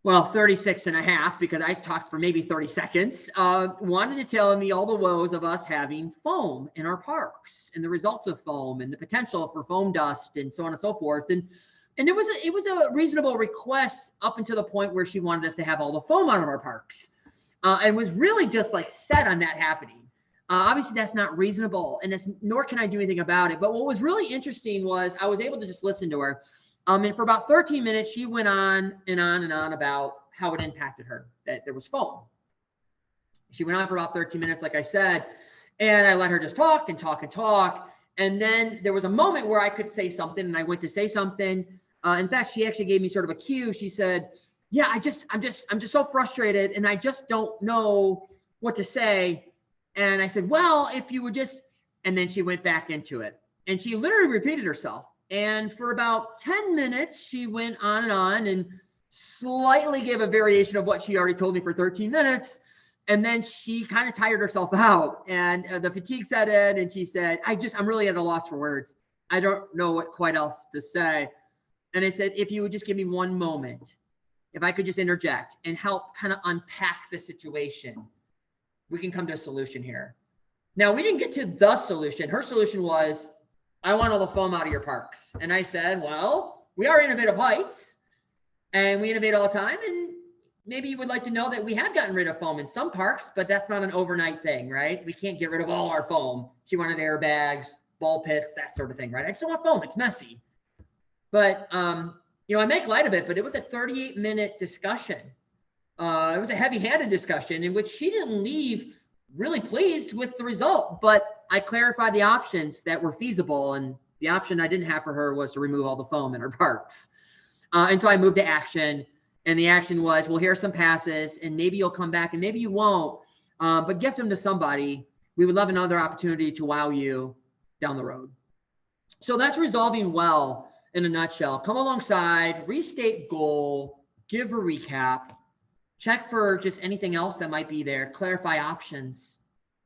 well, 36 and a half, because I talked for maybe 30 seconds, wanted to tell me all the woes of us having foam in our parks and the results of foam and the potential for foam dust and so on and so forth. And it was a reasonable request up until the point where she wanted us to have all the foam out of our parks. And was really just like set on that happening. Obviously, that's not reasonable, and nor can I do anything about it. But what was really interesting was I was able to just listen to her. And for about 13 minutes, she went on and on and on about how it impacted her, that there was foam. She went on for about 13 minutes, like I said, and I let her just talk and talk and talk. And then there was a moment where I could say something, and I went to say something. In fact, she actually gave me sort of a cue. She said, yeah, I'm just so frustrated, and I just don't know what to say. And I said, well, if you would just, and then she went back into it, and she literally repeated herself. And for about 10 minutes, she went on and slightly gave a variation of what she already told me for 13 minutes. And then she kind of tired herself out, and the fatigue set in, and she said, I'm really at a loss for words. I don't know what quite else to say. And I said, if you would just give me one moment, if I could just interject and help kind of unpack the situation, we can come to a solution here. Now, we didn't get to the solution. Her solution was, I want all the foam out of your parks. And I said, well, we are Innovative Heights, and we innovate all the time. And maybe you would like to know that we have gotten rid of foam in some parks, but that's not an overnight thing, right? We can't get rid of all our foam. She wanted airbags, ball pits, that sort of thing, right? I still want foam. It's messy. But, I make light of it, but it was a 38-minute discussion. It was a heavy-handed discussion in which she didn't leave really pleased with the result, but I clarified the options that were feasible, and the option I didn't have for her was to remove all the foam in her parks. And so I moved to action, and the action was, well, here are some passes, and maybe you'll come back, and maybe you won't, but gift them to somebody. We would love another opportunity to wow you down the road. So that's resolving well in a nutshell. Come alongside, restate goal, give a recap, check for just anything else that might be there, clarify options,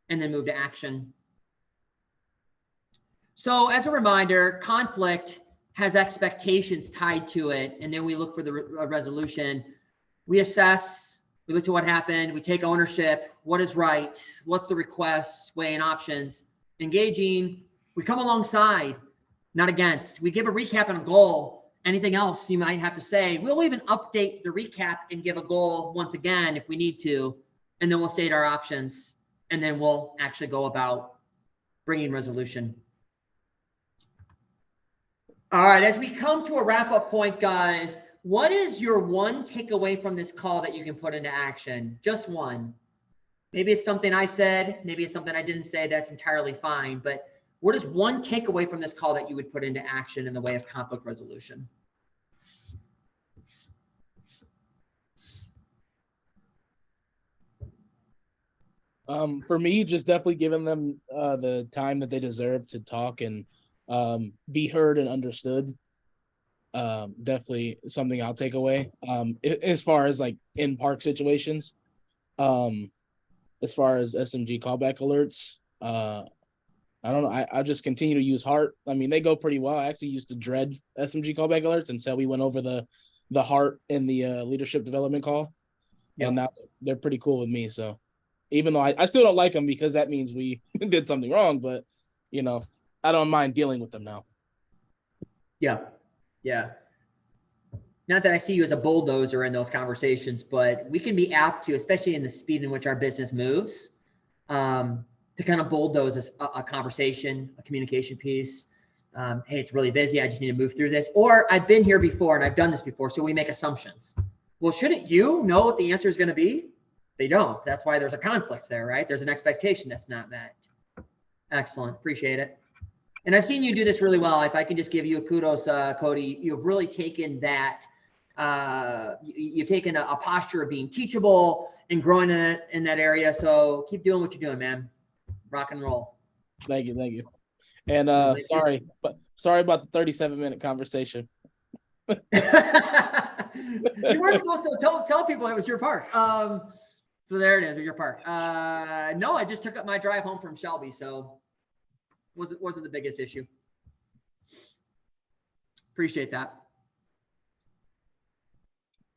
and then move to action. So as a reminder, conflict has expectations tied to it, and then we look for the resolution. We assess, we look to what happened, we take ownership, what is right, what's the request, weighing options, engaging, we come alongside, not against. We give a recap and a goal. Anything else you might have to say. We'll even update the recap and give a goal once again if we need to, and then we'll state our options, and then we'll actually go about bringing resolution. All right, as we come to a wrap-up point, guys, what is your one takeaway from this call that you can put into action? Just one. Maybe it's something I said, maybe it's something I didn't say. That's entirely fine, but what is one takeaway from this call that you would put into action in the way of conflict resolution? For me, just definitely giving them the time that they deserve to talk and be heard and understood. Definitely something I'll take away. As far as like in park situations, as far as SMG callback alerts, I don't know. I just continue to use heart. I mean, they go pretty well. I actually used to dread SMG callback alerts until we went over the heart in the leadership development call. Yep. And now they're pretty cool with me. So even though I still don't like them because that means we did something wrong, but you know, I don't mind dealing with them now. Yeah. Yeah. Not that I see you as a bulldozer in those conversations, but we can be apt to, especially in the speed in which our business moves, to kind of bulldoze a conversation, a communication piece. Hey, it's really busy. I just need to move through this. Or I've been here before and I've done this before. So we make assumptions. Well, shouldn't you know what the answer is going to be? They don't. That's why there's a conflict there, right? There's an expectation that's not met. Excellent. Appreciate it. And I've seen you do this really well. If I can just give you a kudos, Cody, you've really taken that. You've taken a posture of being teachable and growing in that area. So keep doing what you're doing, man. Rock and roll. Thank you. And sorry about the 37-minute conversation. You weren't supposed to tell people it was your park. So there it is, your park. No, I just took up my drive home from Shelby, so wasn't the biggest issue. Appreciate that.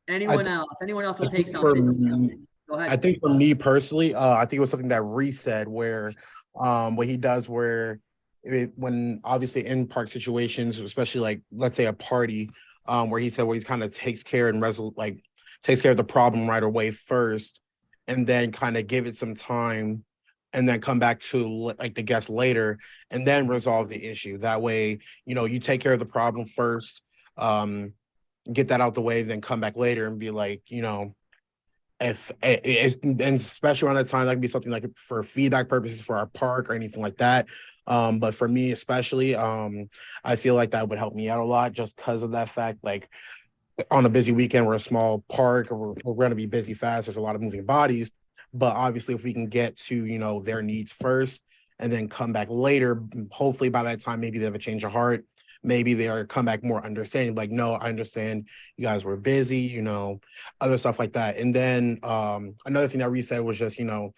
Anyone else will take something. Go ahead. I think for me personally, I think it was something that Reese said where what he does where when obviously in park situations, especially like let's say a party, where he said where he kind of takes care of the problem right away first, and then kind of give it some time, and then come back to like the guest later, and then resolve the issue. That way, you know, you take care of the problem first, get that out the way, then come back later and be like, you know, if it's, and especially around that time, that could be something like for feedback purposes for our park or anything like that. But for me, especially, I feel like that would help me out a lot just because of that fact. Like on a busy weekend, we're a small park, or we're going to be busy fast. There's a lot of moving bodies, but obviously if we can get to, you know, their needs first and then come back later, hopefully by that time, maybe they have a change of heart. Maybe they are come back more understanding, like, no, I understand you guys were busy, you know, other stuff like that. And then another thing that Reese said was just, you know,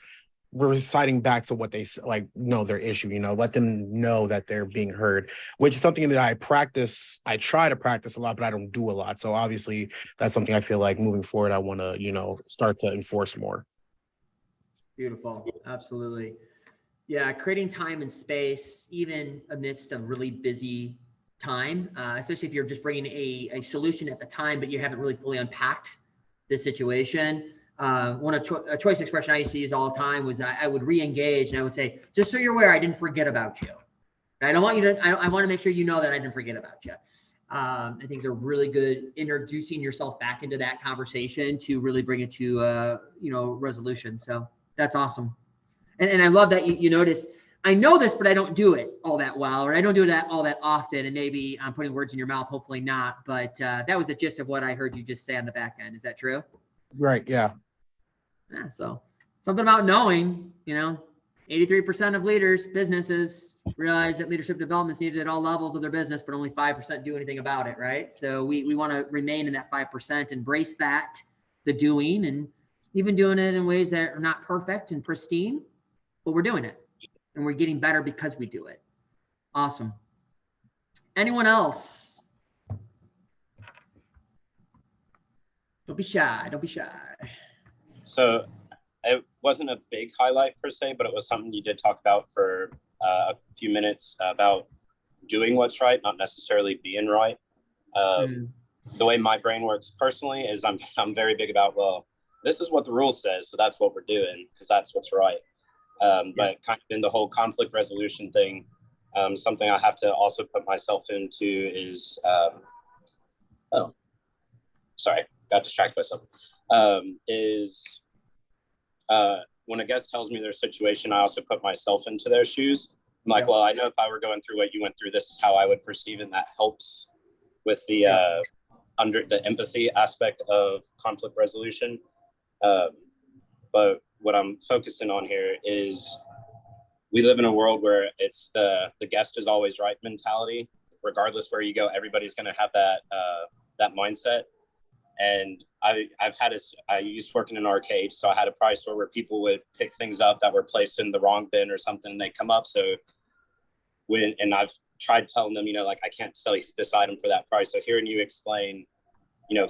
reciting back to what they like, know their issue, you know, let them know that they're being heard, which is something that I try to practice a lot, but I don't do a lot. So obviously that's something I feel like moving forward, I want to, you know, start to enforce more. Beautiful. Absolutely. Yeah. Creating time and space, even amidst a really busy time, especially if you're just bringing a solution at the time, but you haven't really fully unpacked the situation. A choice expression I used to use all the time was I would re-engage and I would say, just so you're aware, I didn't forget about you. I don't want you to, I want to make sure you know that I didn't forget about you. I think it's a really good introducing yourself back into that conversation to really bring it to, you know, resolution. So that's awesome. And I love that you notice, I know this, but I don't do it all that well, or I don't do that all that often. And maybe I'm putting words in your mouth, hopefully not. But that was the gist of what I heard you just say on the back end. Is that true? Right. Yeah. Yeah. So something about knowing, you know, 83% of leaders, businesses realize that leadership development is needed at all levels of their business, but only 5% do anything about it. Right. So we want to remain in that 5%, embrace that, the doing, and even doing it in ways that are not perfect and pristine, but we're doing it. And we're getting better because we do it. Awesome. Anyone else? Don't be shy. Don't be shy. So it wasn't a big highlight per se, but it was something you did talk about for a few minutes about doing what's right, not necessarily being right. The way my brain works personally is I'm very big about, well, this is what the rule says, so that's what we're doing because that's what's right. But kind of in the whole conflict resolution thing, something I have to also put myself into is, sorry, got distracted by something, when a guest tells me their situation, I also put myself into their shoes. I'm like, well, I know if I were going through what you went through, this is how I would perceive it, and that helps with the under the empathy aspect of conflict resolution. But what I'm focusing on here is we live in a world where it's the guest is always right mentality. Regardless where you go, everybody's going to have that mindset. And I used to work in an arcade, so I had a prize store where people would pick things up that were placed in the wrong bin or something, and they come up. So and I've tried telling them, like, I can't sell this item for that price. So hearing you explain,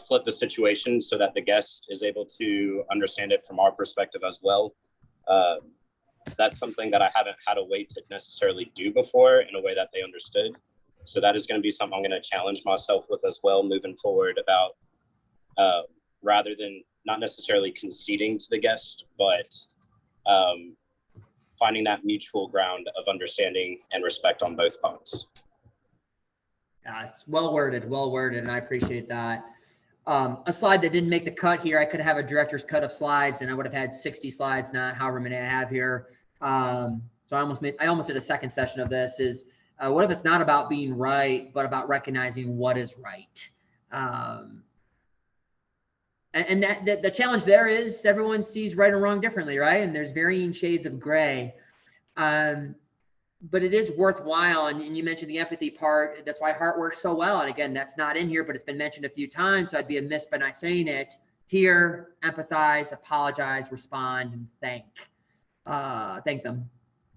flip the situation so that the guest is able to understand it from our perspective as well. That's something that I haven't had a way to necessarily do before in a way that they understood. So that is going to be something I'm going to challenge myself with as well moving forward, about rather than not necessarily conceding to the guest, but finding that mutual ground of understanding and respect on both parts. Yeah, it's well worded, and I appreciate that. A slide that didn't make the cut here, I could have a director's cut of slides and I would have had 60 slides, not however many I have here. So I almost did a second session of this is, what if it's not about being right, but about recognizing what is right? And that the challenge there is everyone sees right and wrong differently, right? And there's varying shades of gray. But it is worthwhile. And you mentioned the empathy part. That's why heart works so well. And again, that's not in here, but it's been mentioned a few times. So I'd be amiss by not saying it. Hear, empathize, apologize, respond, and thank them.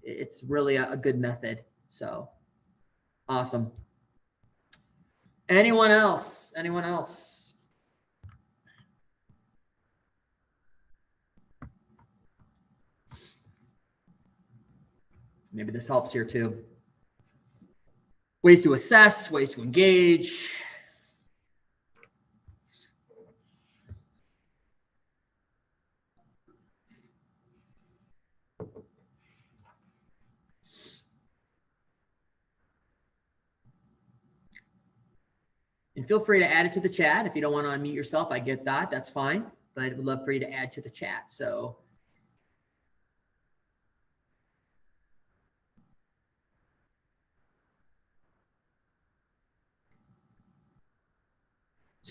It's really a good method. So awesome. Anyone else? Maybe this helps here too. Ways to assess, ways to engage. And feel free to add it to the chat. If you don't want to unmute yourself, I get that. That's fine. But I would love for you to add to the chat. So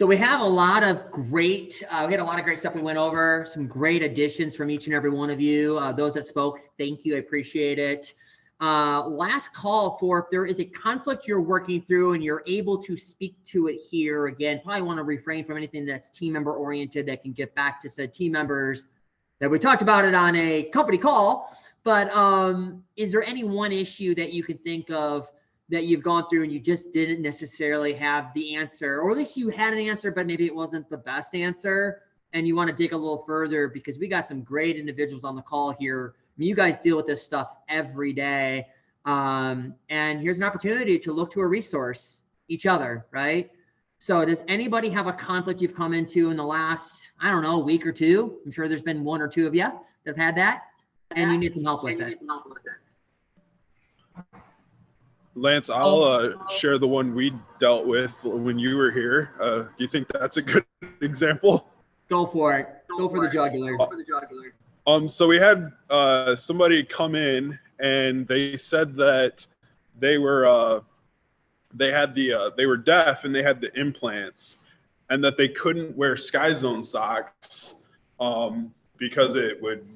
we have a lot of great, we had a lot of great stuff we went over, some great additions from each and every one of you. Those that spoke, thank you, I appreciate it. Last call for if there is a conflict you're working through and you're able to speak to it here. Again, probably want to refrain from anything that's team member oriented that can get back to said team members that we talked about it on a company call. But is there any one issue that you can think of that you've gone through and you just didn't necessarily have the answer, or at least you had an answer, but maybe it wasn't the best answer and you want to dig a little further? Because we got some great individuals on the call here. I mean, you guys deal with this stuff every day. And here's an opportunity to look to a resource, each other, right? So does anybody have a conflict you've come into in the last, I don't know, week or two? I'm sure there's been one or two of you that have had that and you need some help with it. Lance, I'll share the one we dealt with when you were here. Do you think that's a good example? Go for it. Go for the jugular. So we had somebody come in and they said that they were they were deaf and they had the implants, and that they couldn't wear Sky Zone socks because it would.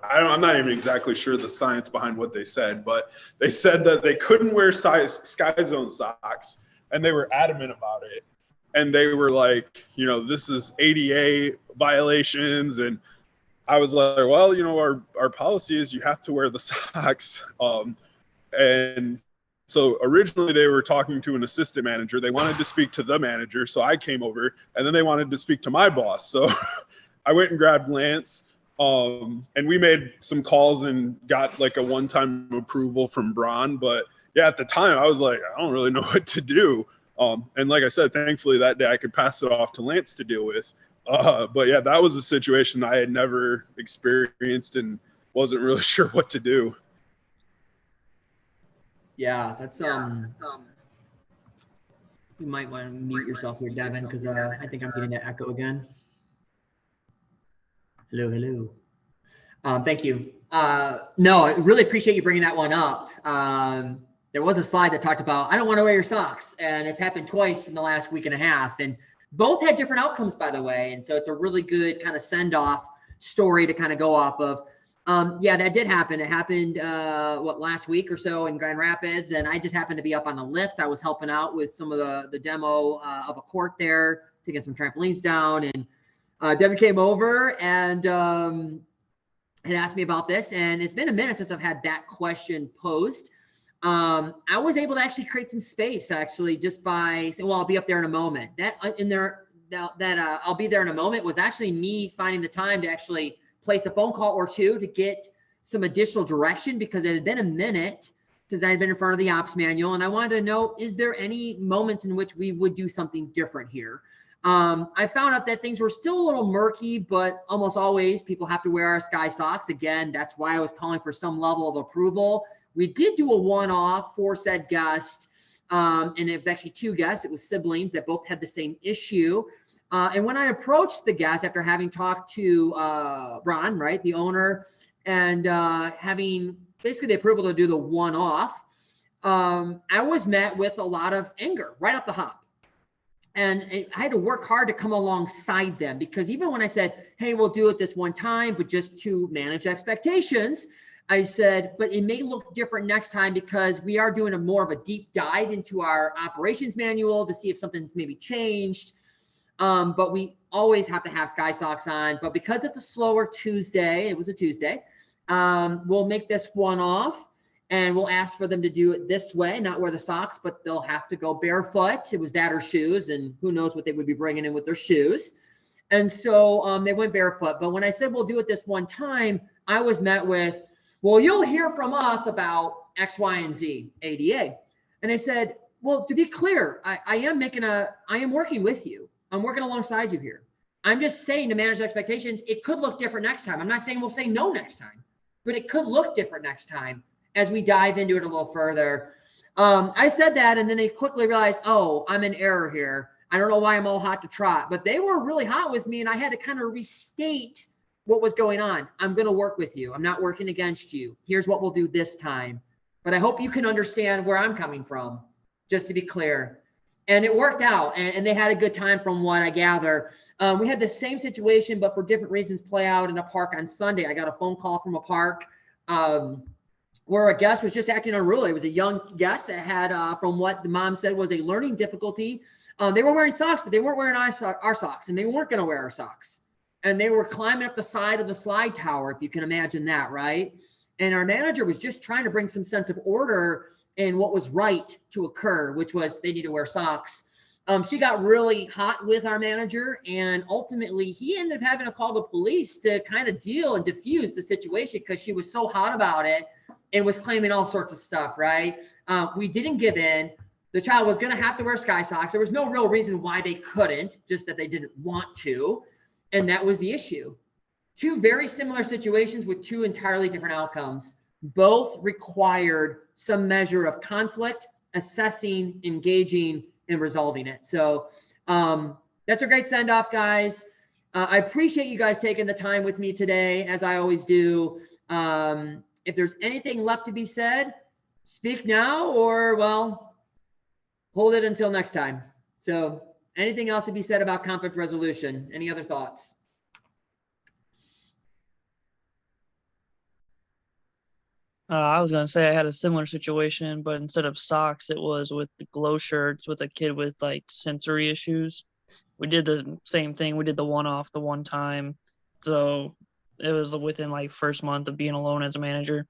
I'm not even exactly sure the science behind what they said, but they said that they couldn't wear Sky Zone socks, and they were adamant about it. And they were like, this is ADA violations. And I was like, well, our policy is you have to wear the socks. And so originally they were talking to an assistant manager. They wanted to speak to the manager. So I came over, and then they wanted to speak to my boss. So I went and grabbed Lance. And we made some calls and got like a one-time approval from Braun. But yeah, at the time I was like, I don't really know what to do. And like I said, thankfully that day I could pass it off to Lance to deal with. But yeah, that was a situation I had never experienced and wasn't really sure what to do. Yeah, that's you might want to mute yourself here, Devin, because I think I'm getting that echo again. Hello. Thank you. No, I really appreciate you bringing that one up. There was a slide that talked about, I don't want to wear your socks. And it's happened twice in the last week and a half. And both had different outcomes, by the way. And so it's a really good kind of send-off story to kind of go off of. Yeah, that did happen. It happened, last week or so in Grand Rapids. And I just happened to be up on the lift. I was helping out with some of the demo of a court there to get some trampolines down. And Devin came over and had asked me about this. And it's been a minute since I've had that question posed. I was able to actually create some space actually just by saying, well, I'll be up there in a moment. I'll be there in a moment was actually me finding the time to actually place a phone call or two to get some additional direction, because it had been a minute since I had been in front of the ops manual. And I wanted to know, is there any moments in which we would do something different here? I found out that things were still a little murky, but almost always people have to wear our Sky socks. Again, that's why I was calling for some level of approval. We did do a one-off for said guest, and it was actually two guests. It was siblings that both had the same issue. And when I approached the guest after having talked to Ron, right, the owner, and having basically the approval to do the one-off, I was met with a lot of anger right off the hop. And I had to work hard to come alongside them, because even when I said, hey, we'll do it this one time, but just to manage expectations, I said, but it may look different next time because we are doing a more of a deep dive into our operations manual to see if something's maybe changed. But we always have to have Sky socks on. But because it's a slower Tuesday, it was a Tuesday, we'll make this one off. And we'll ask for them to do it this way, not wear the socks, but they'll have to go barefoot. It was that or shoes, and who knows what they would be bringing in with their shoes. And so they went barefoot. But when I said we'll do it this one time, I was met with, well, you'll hear from us about X, Y, and Z, ADA. And I said, well, to be clear, I am working with you. I'm working alongside you here. I'm just saying to manage expectations, it could look different next time. I'm not saying we'll say no next time, but it could look different next time as we dive into it a little further. I said that, and then they quickly realized, oh, I'm in error here. I don't know why I'm all hot to trot, but they were really hot with me, and I had to kind of restate what was going on. I'm going to work with you. I'm not working against you. Here's what we'll do this time. But I hope you can understand where I'm coming from, just to be clear. And it worked out, and they had a good time from what I gather. We had the same situation, but for different reasons, play out in a park on Sunday. I got a phone call from a park where a guest was just acting unruly. It was a young guest that had, from what the mom said, was a learning difficulty. They were wearing socks, but they weren't wearing our socks, and they weren't going to wear our socks. And they were climbing up the side of the slide tower, if you can imagine that, right? And our manager was just trying to bring some sense of order in what was right to occur, which was they need to wear socks. She got really hot with our manager, and ultimately he ended up having to call the police to kind of deal and diffuse the situation because she was so hot about it and was claiming all sorts of stuff, right? We didn't give in. The child was going to have to wear Sky socks. There was no real reason why they couldn't, just that they didn't want to. And that was the issue. Two very similar situations with two entirely different outcomes. Both required some measure of conflict, assessing, engaging, and resolving it. So that's a great send-off, guys. I appreciate you guys taking the time with me today, as I always do. If there's anything left to be said, speak now, or, well, hold it until next time. So anything else to be said about conflict resolution? Any other thoughts? I was gonna say I had a similar situation, but instead of socks, it was with the glow shirts with a kid with like sensory issues. We did the same thing. We did the one-off the one time. So it was within like first month of being alone as a manager.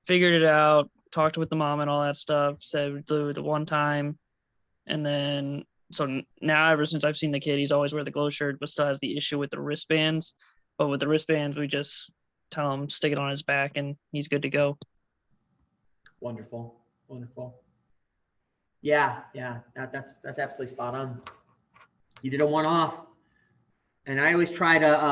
Figured it out, talked with the mom and all that stuff, said we'd do it the one time. And then, so now ever since I've seen the kid, he's always wear the glow shirt, but still has the issue with the wristbands. But with the wristbands, we just tell him stick it on his back and he's good to go. Wonderful. Yeah, that's absolutely spot on. You did a one-off, and I always try to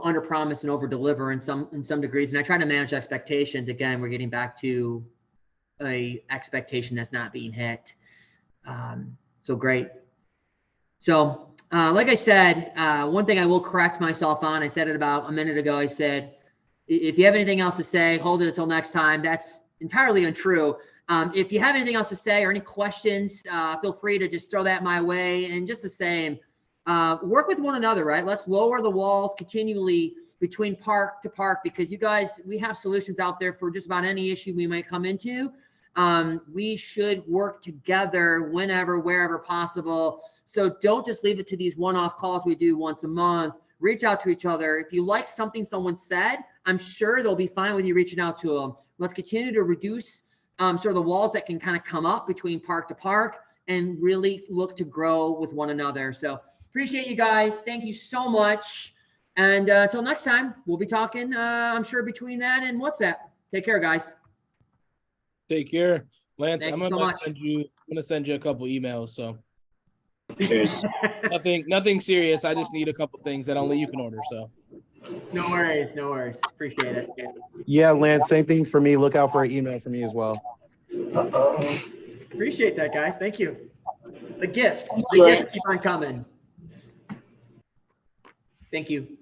under promise and over deliver in some degrees, and I try to manage expectations. Again, we're getting back to a expectation that's not being hit. So great. So like I said, one thing I will correct myself on, I said it about a minute ago. I said, if you have anything else to say, hold it until next time. That's entirely untrue. If you have anything else to say or any questions, feel free to just throw that my way. And just the same, work with one another, right? Let's lower the walls continually between park to park, because you guys, we have solutions out there for just about any issue we might come into. We should work together whenever, wherever possible. So don't just leave it to these one-off calls we do once a month. Reach out to each other. If you like something someone said, I'm sure they'll be fine with you reaching out to them. Let's continue to reduce sort of the walls that can kind of come up between park to park and really look to grow with one another. So appreciate you guys. Thank you so much. And until next time, we'll be talking, I'm sure, between that and WhatsApp. Take care, guys. Take care. Lance, Thank I'm you so gonna much. send you a couple emails. So Cheers. nothing serious. I just need a couple things that only you can order. So No worries. No worries. Appreciate it. Yeah, Lance, same thing for me. Look out for an email from me as well. Appreciate that, guys. Thank you. The gifts keep on coming. Thank you.